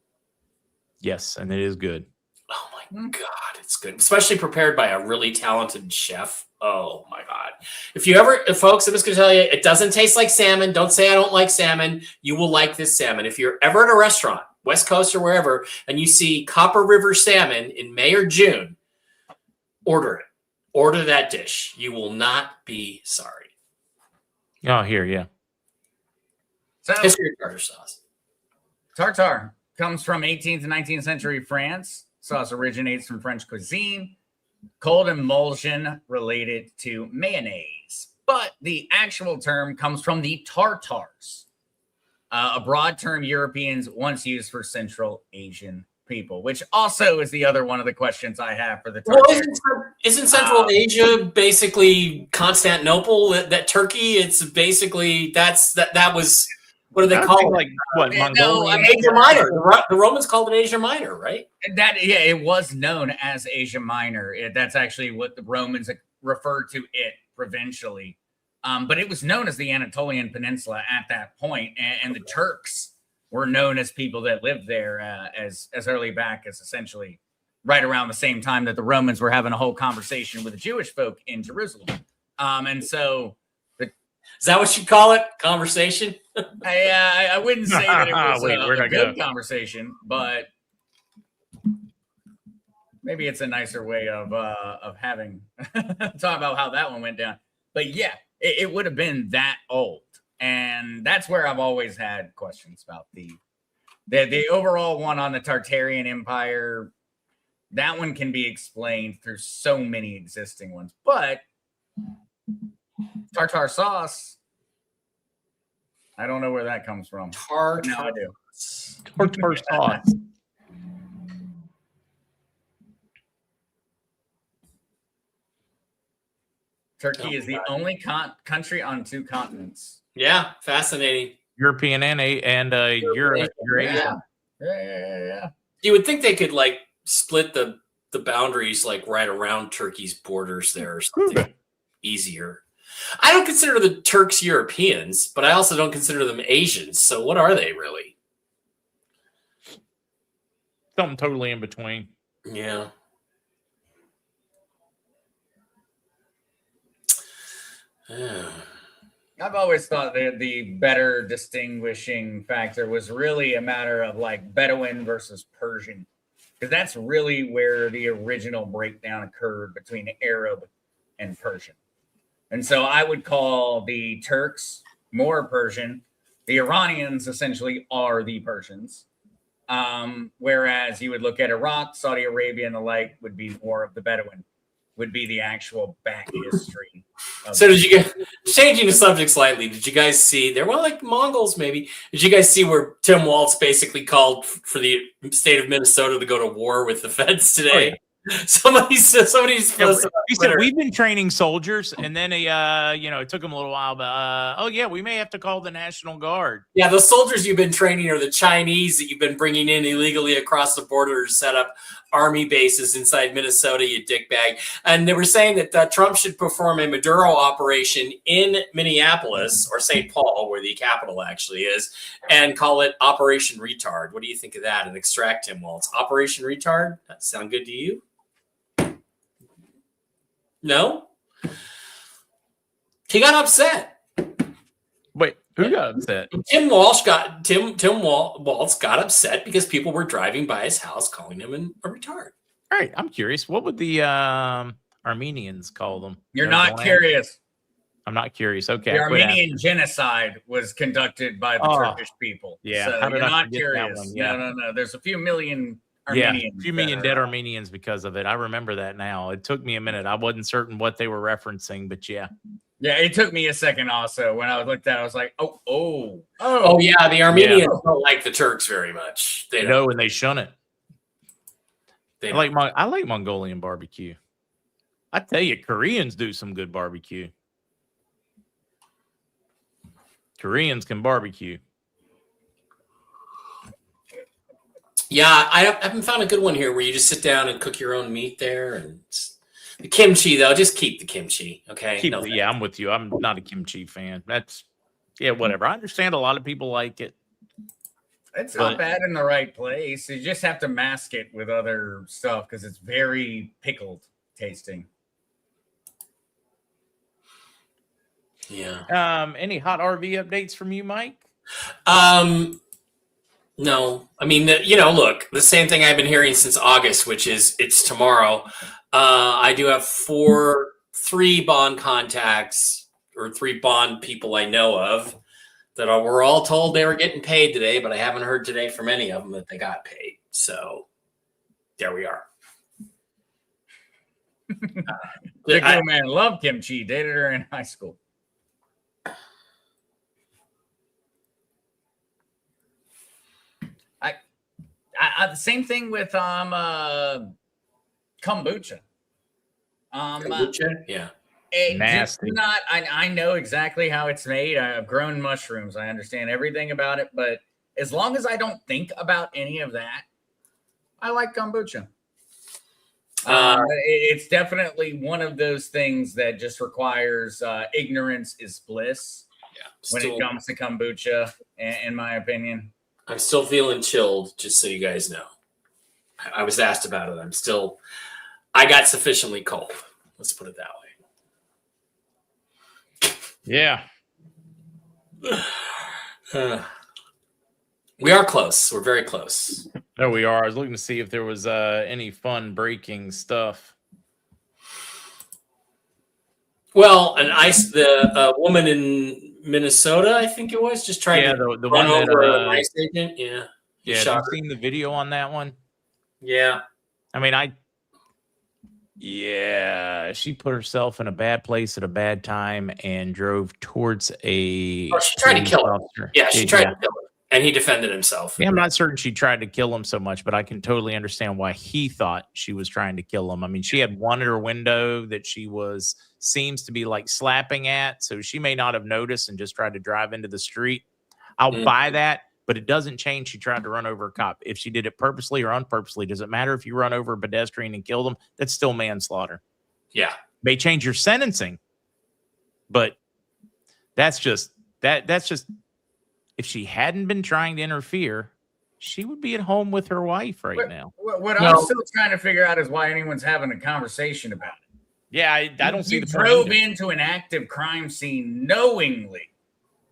Yes, and it is good. Oh my God, it's good. Especially prepared by a really talented chef. Oh my God. Folks, I'm just going to tell you, it doesn't taste like salmon. Don't say I don't like salmon. You will like this salmon. If you're ever at a restaurant, West Coast or wherever, and you see Copper River salmon in May or June, order it. Order that dish. You will not be sorry. Oh, here, yeah. So, history of tartar sauce. Tartare comes from 18th and 19th century France. Sauce originates from French cuisine. Cold emulsion related to mayonnaise. But the actual term comes from the Tartars, a broad term Europeans once used for Central Asian people, which also is the other one of the questions I have for the Tartars. Well, isn't Central Asia basically Constantinople? That Turkey? It's basically that was. What do they call it? Like what? Mongolia? Asia Minor. The Romans called it Asia Minor, right? It was known as Asia Minor. That's actually what the Romans referred to it provincially. But it was known as the Anatolian Peninsula at that point, and the Turks were known as people that lived there as early back as essentially right around the same time that the Romans were having a whole conversation with the Jewish folk in Jerusalem. And so. Is that what you call it? Conversation? I wouldn't say that it was a good conversation, but maybe it's a nicer way of having talk about how that one went down. But yeah, it would have been that old, and that's where I've always had questions about the overall one on the Tartarian Empire. That one can be explained through so many existing ones, but tartar sauce, I don't know where that comes from. Tartar. No, I do. Tartar sauce. Turkey is the only country on 2 continents. Yeah, fascinating. European and Eurasia. Yeah. You would think they could split the boundaries like right around Turkey's borders there or something easier. I don't consider the Turks Europeans, but I also don't consider them Asians. So what are they really? Something totally in between. Yeah. I've always thought that the better distinguishing factor was really a matter of like Bedouin versus Persian, because that's really where the original breakdown occurred between Arab and Persian. And so I would call the Turks more Persian. The Iranians essentially are the Persians. Whereas you would look at Iraq, Saudi Arabia, and the like would be more of the Bedouin, would be the actual back history. So did you get, changing the subject slightly, did you guys see, there were like Mongols maybe, did you guys see where Tim Walz basically called for the state of Minnesota to go to war with the feds today? Oh, yeah. Somebody's he said we've been training soldiers, and then it took them a little while, but oh yeah, we may have to call the National Guard. Yeah, the soldiers you've been training are the Chinese that you've been bringing in illegally across the border to set up army bases inside Minnesota, you dickbag. And they were saying that Trump should perform a Maduro operation in Minneapolis or St. Paul, where the capital actually is, and call it Operation Retard. What do you think of that? And extract him. Well, it's Operation Retard. That sound good to you? No? He got upset. Wait, who got upset? Tim Walz got upset because people were driving by his house calling him a retard. All right, I'm curious. What would the Armenians call them? You're not curious. I'm not curious. Okay. The Armenian genocide was conducted by the Turkish people. Yeah. So you're not curious. Yeah. No. There's a few million Armenians. A few million dead Armenians because of it. I remember that now. It took me a minute. I wasn't certain what they were referencing, but yeah. Yeah, it took me a second also. When I looked at it, I was like, oh. Yeah, the Armenians don't like the Turks very much. They know, and they shun it. I like Mongolian barbecue. I tell you, Koreans do some good barbecue. Koreans can barbecue. Yeah, I haven't found a good one here where you just sit down and cook your own meat there. And the kimchi, though, just keep the kimchi, okay? I'm with you. I'm not a kimchi fan. Whatever. I understand a lot of people like it. It's not bad in the right place. You just have to mask it with other stuff because it's very pickled tasting. Yeah. Any hot RV updates from you, Mike? No. I mean, look, the same thing I've been hearing since August, which is it's tomorrow. I do have three bond contacts or 3 bond people I know of that were all told they were getting paid today, but I haven't heard today from any of them that they got paid. So there we are. The good man loved kimchi, dated her in high school. The same thing with kombucha. Kombucha? Yeah. Nasty. I know exactly how it's made. I've grown mushrooms. I understand everything about it. But as long as I don't think about any of that, I like kombucha. It's definitely one of those things that just requires ignorance is bliss. Yeah, when it comes to kombucha, in my opinion. I'm still feeling chilled, just so you guys know. I was asked about it. I got sufficiently cold. Let's put it that way. Yeah. We are close. We're very close. There we are. I was looking to see if there was any fun breaking stuff. Well, the woman in Minnesota, I think it was, just tried to the run one over an ICE agent. Yeah. Yeah, have you seen the video on that one? Yeah. I mean, she put herself in a bad place at a bad time and drove towards she tried to kill him. Yeah, she tried to kill him. And he defended himself. Yeah, I'm not certain she tried to kill him so much, but I can totally understand why he thought she was trying to kill him. I mean, she had one in her window that she seems to be like slapping at, so she may not have noticed and just tried to drive into the street. I'll buy that, but it doesn't change she tried to run over a cop. If she did it purposely or unpurposely, does it matter if you run over a pedestrian and kill them? That's still manslaughter. Yeah. May change your sentencing, but that's just if she hadn't been trying to interfere, she would be at home with her wife right now. What I'm still trying to figure out is why anyone's having a conversation about it. Yeah, I don't see the point. Drove into an active crime scene knowingly.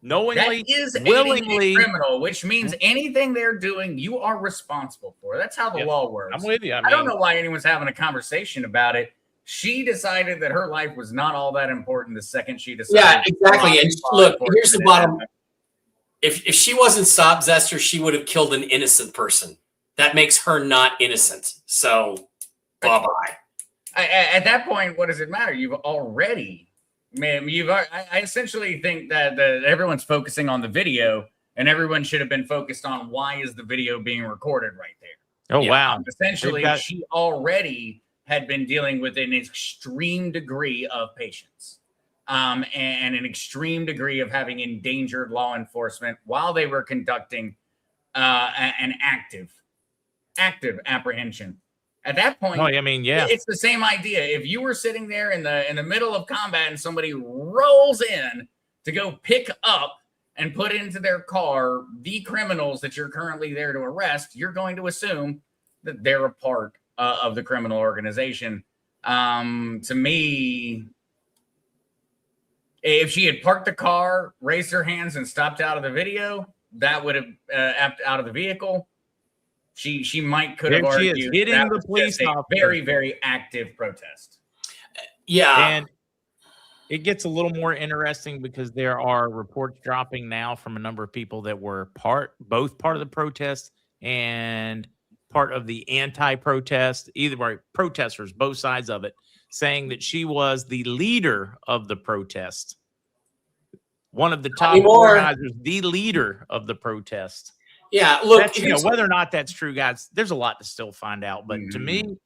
That is willingly a criminal, which means anything they're doing, you are responsible for. That's how the law works. I'm with you. I don't know why anyone's having a conversation about it. She decided that her life was not all that important the second she decided. Yeah, exactly. And look, here's the bottom. If she wasn't stopped, Zester, she would have killed an innocent person. That makes her not innocent. So, bye-bye. At that point, what does it matter? You've already... Man, I essentially think that everyone's focusing on the video, and everyone should have been focused on why is the video being recorded right there. Oh, wow. Essentially, she already had been dealing with an extreme degree of patience and an extreme degree of having endangered law enforcement while they were conducting an active apprehension. At that point, it's the same idea. If you were sitting there in the middle of combat and somebody rolls in to go pick up and put into their car the criminals that you're currently there to arrest, you're going to assume that they're a part of the criminal organization. To me, if she had parked the car, raised her hands, and stopped out of the video, that would have out of the vehicle. She could have argued she is hitting the police officer. Very, very active protest. Yeah. And it gets a little more interesting because there are reports dropping now from a number of people that were both part of the protest and part of the anti-protest, either way, protesters, both sides of it, saying that she was the leader of the protest. One of the top organizers, the leader of the protest. Yeah, look, whether or not that's true, guys, there's a lot to still find out. But to me,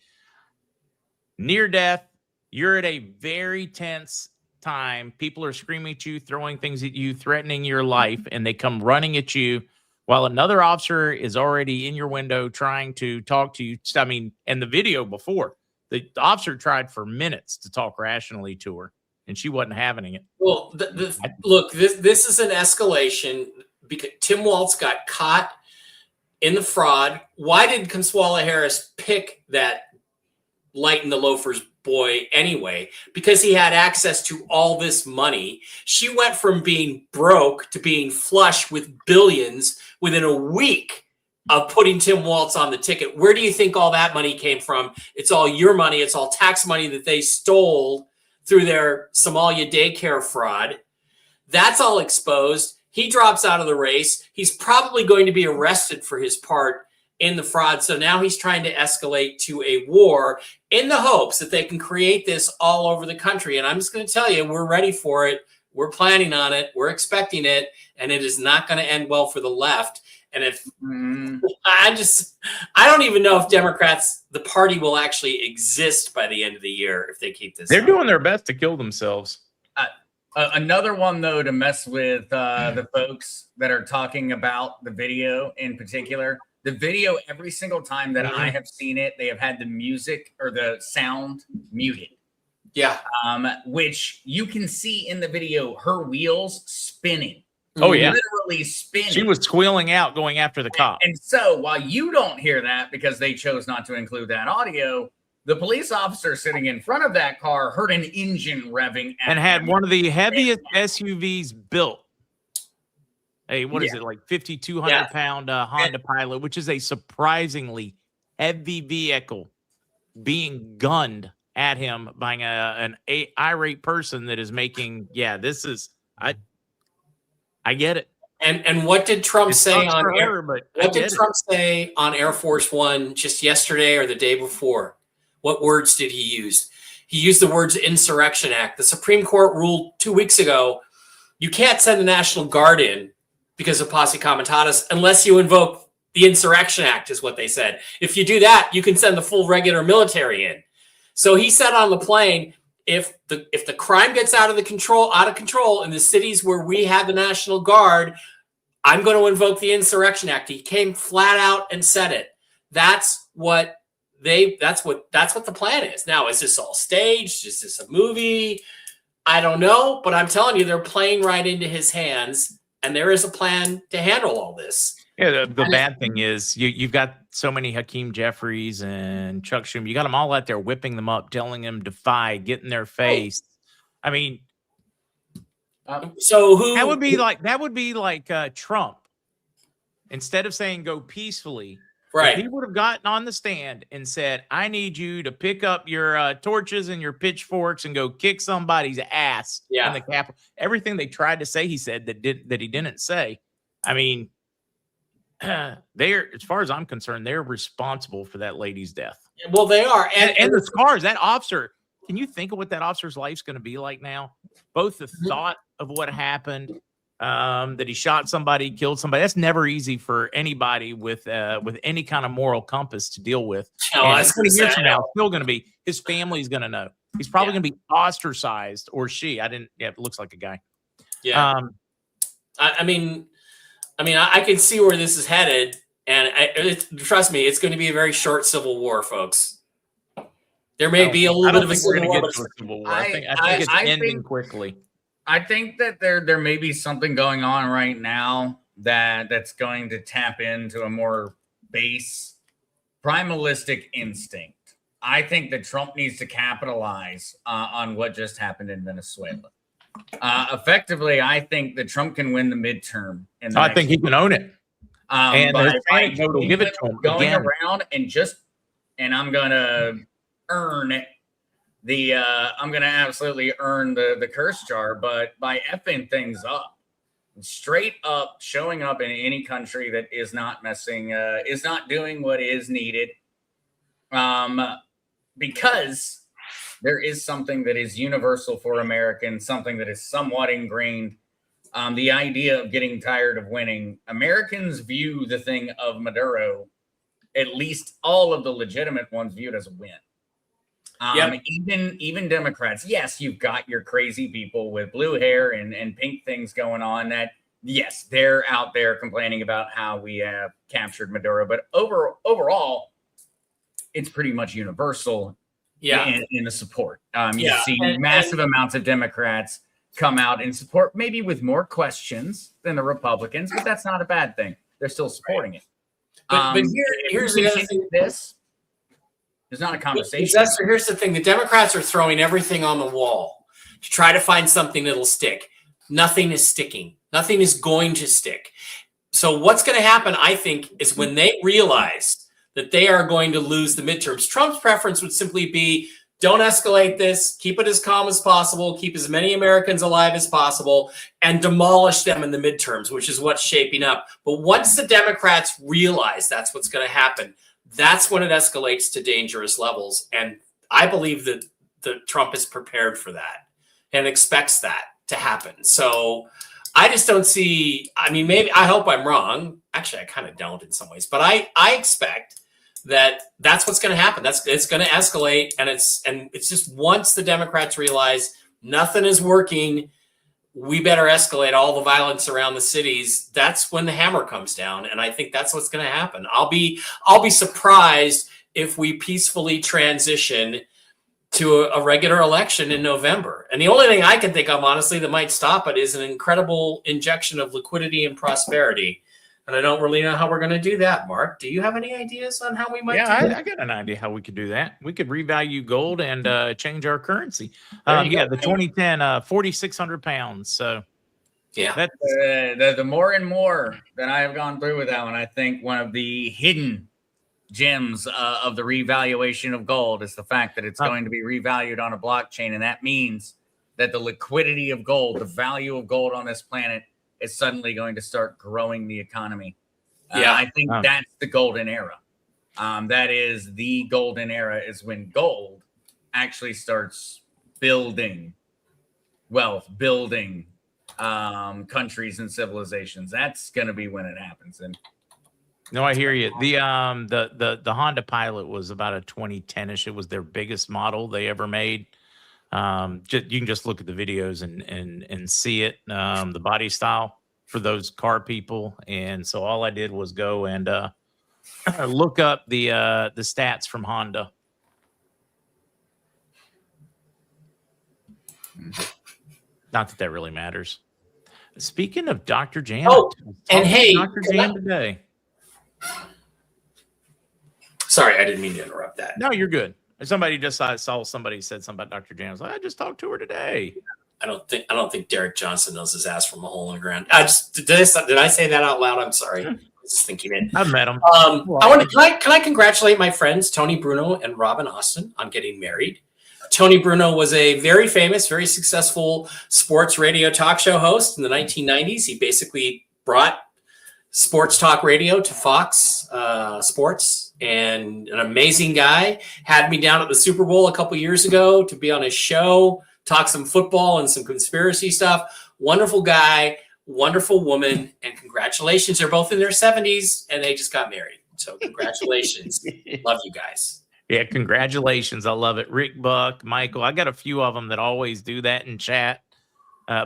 near death, you're at a very tense time. People are screaming at you, throwing things at you, threatening your life, and they come running at you while another officer is already in your window trying to talk to you. I mean, and the video before, the officer tried for minutes to talk rationally to her, and she wasn't having it. Well, look, this is an escalation because Tim Waltz got caught in the fraud. Why did Consuela Harris pick that light in the loafers boy anyway? Because he had access to all this money. She went from being broke to being flush with billions within a week of putting Tim Waltz on the ticket. Where do you think all that money came from? It's all your money. It's all tax money that they stole through their Somalia daycare fraud. That's all exposed. He drops out of the race. He's probably going to be arrested for his part in the fraud. So now he's trying to escalate to a war in the hopes that they can create this all over the country. And I'm just going to tell you, we're ready for it. We're planning on it. We're expecting it. And it is not going to end well for the left. And if I don't even know if Democrats, the party will actually exist by the end of the year if they keep this. They're doing their best to kill themselves. Another one, though, to mess with the folks that are talking about the video in particular. The video, every single time that I have seen it, they have had the music or the sound muted. Yeah. Which you can see in the video, her wheels spinning. Oh, yeah. Literally spinning. She was squealing out going after the cop. And so while you don't hear that because they chose not to include that audio, the police officer sitting in front of that car heard an engine revving and had one of the heaviest SUVs built. Hey, what is it, like 5,200 pound Honda Pilot, which is a surprisingly heavy vehicle being gunned at him by an irate person that is making, this is, I get it. And what did Trump say on Air? What did Trump say on Air Force One just yesterday or the day before? What words did he use? He used the words Insurrection Act. The Supreme Court ruled 2 weeks ago, you can't send the National Guard in because of posse comitatus unless you invoke the Insurrection Act, is what they said. If you do that, you can send the full regular military in. So he said on the plane, if the crime gets out of control in the cities where we have the National Guard, I'm going to invoke the Insurrection Act. He came flat out and said it. That's what the plan is. Now, is this all staged? Is this a movie? I don't know, but I'm telling you, they're playing right into his hands, and there is a plan to handle all this. Yeah, the bad thing is you've got so many Hakeem Jeffries and Chuck Schumer. You got them all out there whipping them up, telling them to fight, get in their face. I mean, so who that would be like Trump. Instead of saying go peacefully, right? If he would have gotten on the stand and said, "I need you to pick up your torches and your pitchforks and go kick somebody's ass in the Capitol." Everything they tried to say, he said that he didn't say. I mean, they're, as far as I'm concerned, they're responsible for that lady's death. Well, they are, and the scars. That officer. Can you think of what that officer's life's going to be like now? Both the thought of what happened, that he shot somebody, killed somebody. That's never easy for anybody with any kind of moral compass to deal with. That's 20 years from now, still going to be, his family's going to know. He's probably going to be ostracized, or she. It looks like a guy. Yeah. I mean, I can see where this is headed, and trust me, it's going to be a very short civil war, folks. There may be a little bit of a civil war. I think it's ending quickly. I think that there may be something going on right now that's going to tap into a more base primalistic instinct. I think that Trump needs to capitalize on what just happened in Venezuela. Effectively, I think that Trump can win the midterm. I think he can own it. And by give it to him going around and I'm going to earn it. I'm going to absolutely earn the curse jar, but by effing things up, straight up showing up in any country that is not is not doing what is needed, because there is something that is universal for Americans, something that is somewhat ingrained. The idea of getting tired of winning. Americans view the thing of Maduro, at least all of the legitimate ones, view it as a win. Even Democrats, yes, you've got your crazy people with blue hair and pink things going on that, yes, they're out there complaining about how we have captured Maduro. But overall, it's pretty much universal in the support. You see massive amounts of Democrats come out and support, maybe with more questions than the Republicans, but that's not a bad thing. They're still supporting it. But here's the other thing. There's not a conversation. Zester, here's the thing. The Democrats are throwing everything on the wall to try to find something that'll stick. Nothing is sticking. Nothing is going to stick. So what's going to happen, I think, is when they realize that they are going to lose the midterms, Trump's preference would simply be, don't escalate this, keep it as calm as possible, keep as many Americans alive as possible, and demolish them in the midterms, which is what's shaping up. But once the Democrats realize that's what's going to happen, that's when it escalates to dangerous levels. And I believe that Trump is prepared for that and expects that to happen. So I just don't see, maybe, I hope I'm wrong. Actually, I kind of don't in some ways, but I expect that's what's going to happen. It's going to escalate. And it's just, once the Democrats realize nothing is working, we better escalate all the violence around the cities. That's when the hammer comes down. And I think that's what's going to happen. I'll be surprised if we peacefully transition to a regular election in November. And the only thing I can think of, honestly, that might stop it is an incredible injection of liquidity and prosperity. And I don't really know how we're going to do that, Mark. Do you have any ideas on how we might do that? I got an idea how we could do that. We could revalue gold and change our currency. The 2010, 4,600 pounds. So, yeah. The more and more that I have gone through with that one, I think one of the hidden gems of the revaluation of gold is the fact that it's going to be revalued on a blockchain. And that means that the liquidity of gold, the value of gold on this planet, is suddenly going to start growing the economy. I think that's the golden era. That is the golden era, is when gold actually starts building wealth, building countries and civilizations. That's going to be when it happens. And no, I hear you. The Honda Pilot was about a 2010-ish. It was their biggest model they ever made. You can just look at the videos and see it, the body style. for those car people. And so all I did was go and look up the stats from Honda. Not that really matters. Speaking of Dr. Jam, and hey, Dr. Jam today. Sorry, I didn't mean to interrupt that. No, you're good. Somebody just saw somebody said something about Dr. Jam. I was like, I just talked to her today. I don't think Derek Johnson knows his ass from a hole in the ground. Did I say that out loud? I'm sorry. I was just thinking it. I've met him. Can I congratulate my friends Tony Bruno and Robin Austin on getting married. Tony Bruno was a very famous, very successful sports radio talk show host in the 1990s. He basically brought sports talk radio to Fox Sports, and an amazing guy. Had me down at the Super Bowl a couple years ago to be on his show, talk some football and some conspiracy stuff. Wonderful guy, wonderful woman, and congratulations. They're both in their 70s, and they just got married. So congratulations. Love you guys. Yeah, congratulations. I love it. Rick Buck, Michael. I got a few of them that always do that in chat.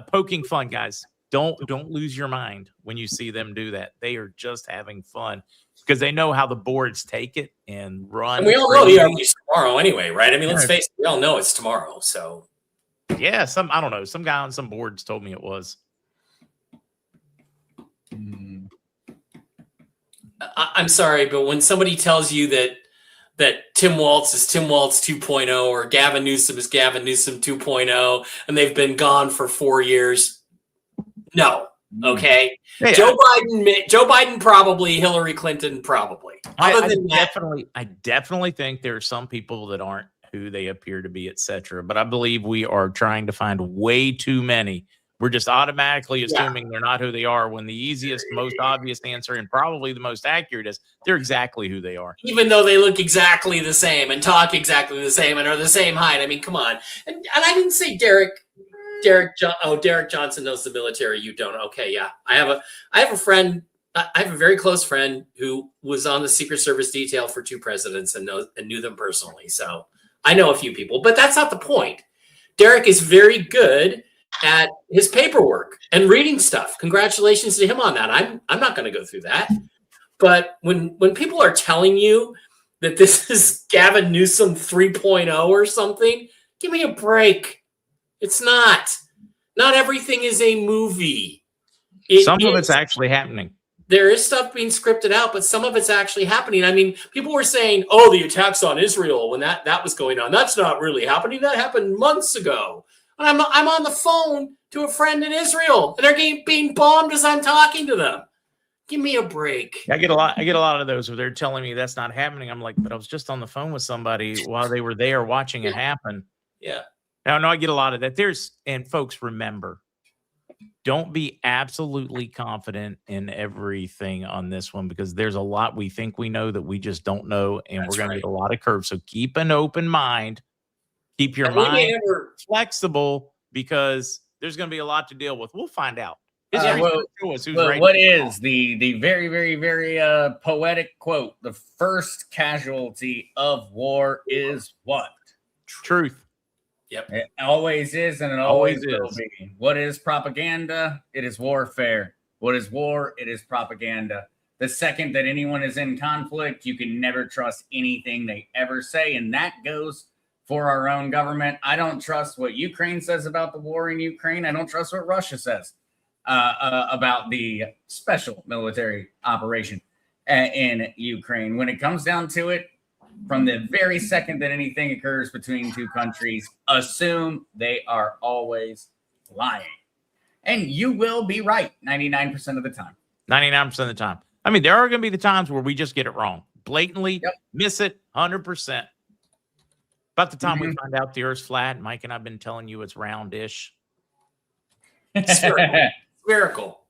Poking fun, guys. Don't lose your mind when you see them do that. They are just having fun because they know how the boards take it and run. And we all know the ERB's tomorrow anyway, right? I mean, let's face it, we all know it's tomorrow. So yeah, I don't know. Some guy on some boards told me it was. I'm sorry, but when somebody tells you that Tim Walz is Tim Walz 2.0 or Gavin Newsom is Gavin Newsom 2.0 and they've been gone for 4 years, no. Okay. Yeah. Joe Biden probably, Hillary Clinton probably. I definitely think there are some people that aren't who they appear to be, etc. But I believe we are trying to find way too many. We're just automatically assuming they're not who they are, when the easiest, most obvious answer and probably the most accurate is they're exactly who they are. Even though they look exactly the same and talk exactly the same and are the same height. I mean, come on. And I didn't say Derek Johnson knows the military. You don't. Okay, yeah. I have a friend. I have a very close friend who was on the Secret Service detail for 2 presidents and knew them personally. So I know a few people, but that's not the point. Derek is very good at his paperwork and reading stuff. Congratulations to him on that. I'm not going to go through that. But when people are telling you that this is Gavin Newsom 3.0 or something, give me a break. It's not. Not everything is a movie. Some of it's actually happening. There is stuff being scripted out, but some of it's actually happening. I mean, people were saying, oh, the attacks on Israel when that was going on. That's not really happening. That happened months ago. And I'm on the phone to a friend in Israel, and they're being bombed as I'm talking to them. Give me a break. I get a lot of those where they're telling me that's not happening. I'm like, but I was just on the phone with somebody while they were there watching it happen. Yeah. No, I get a lot of that. And folks, remember, don't be absolutely confident in everything on this one, because there's a lot we think we know that we just don't know, and we're going to get a lot of curves. So keep an open mind. Keep your mind flexible, because there's going to be a lot to deal with. We'll find out. What is the very, very, very poetic quote? The first casualty of war is what? Truth. Yep. It always is, and it always will be. What is propaganda? It is warfare. What is war? It is propaganda. The second that anyone is in conflict, you can never trust anything they ever say, and that goes for our own government. I don't trust what Ukraine says about the war in Ukraine. I don't trust what Russia says about the special military operation in Ukraine. When it comes down to it, from the very second that anything occurs between two countries, assume they are always lying. And you will be right 99% of the time. 99% of the time. I mean, there are going to be the times where we just get it wrong. Blatantly miss it 100%. About the time we find out the Earth's flat, Mike and I have been telling you it's roundish. Spherical.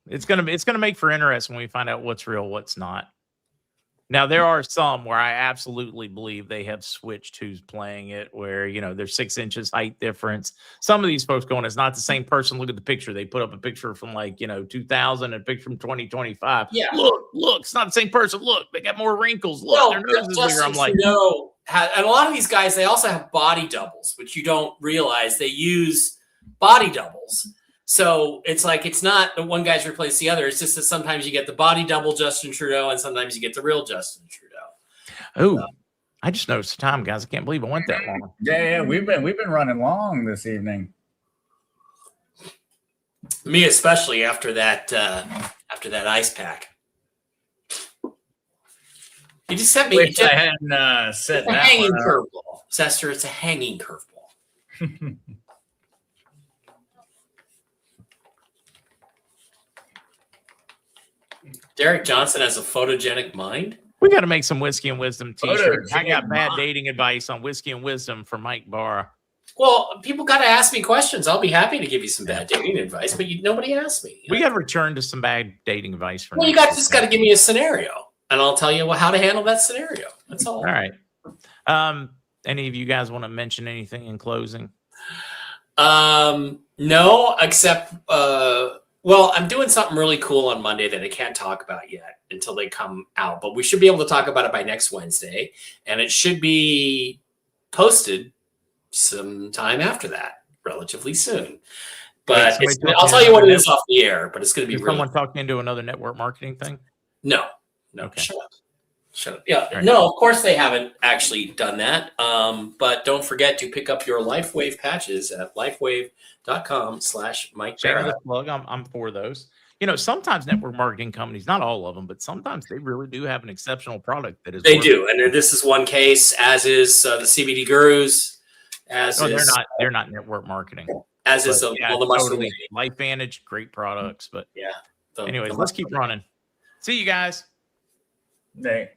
It's gonna make for interesting when we find out what's real, what's not. Now, there are some where I absolutely believe they have switched who's playing it, where, there's 6 inches height difference. Some of these folks going, it's not the same person. Look at the picture. They put up a picture from 2000 and a picture from 2025. Yeah. Look, it's not the same person. Look, they got more wrinkles. Look, their nose is bigger. I'm like, and a lot of these guys, they also have body doubles, which you don't realize they use body doubles. So it's like, it's not the one guy's replaced the other. It's just that sometimes you get the body double Justin Trudeau and sometimes you get the real Justin Trudeau. Oh, I just noticed the time, guys. I can't believe I went that long. Yeah, we've been running long this evening. Me especially after that ice pack. You just sent me. Wish I hadn't said it's a that. hanging curveball, Zester. It's a hanging curveball. Derek Johnson has a photogenic mind. We got to make some Whiskey and Wisdom t-shirts. I got Photogenic bad mind. dating advice on Whiskey and Wisdom from Mike Barr. Well, people got to ask me questions. I'll be happy to give you some bad dating advice, but nobody asked me. We got to return to some bad dating advice from. Well, you just got to give me a scenario, and I'll tell you how to handle that scenario. That's all. All right. Any of you guys want to mention anything in closing? No, except well, I'm doing something really cool on Monday that I can't talk about yet until they come out, but we should be able to talk about it by next Wednesday, and it should be posted sometime after that, relatively soon. But I'll tell you what it is off the air, but it's going to be Did really someone talking into another network marketing thing? No, Okay. Shut up. Yeah, right. no, of course they haven't actually done that. But don't forget to pick up your LifeWave patches at lifewave.com/MikeB. Shameless plug. I'm for those. You know, sometimes network marketing companies, not all of them, but sometimes they really do have an exceptional product that is. They do, and this is one case, as is the CBD Gurus. They're not network marketing. As is the totally. LifeVantage, great products, but yeah. anyways, let's keep running. See you guys. They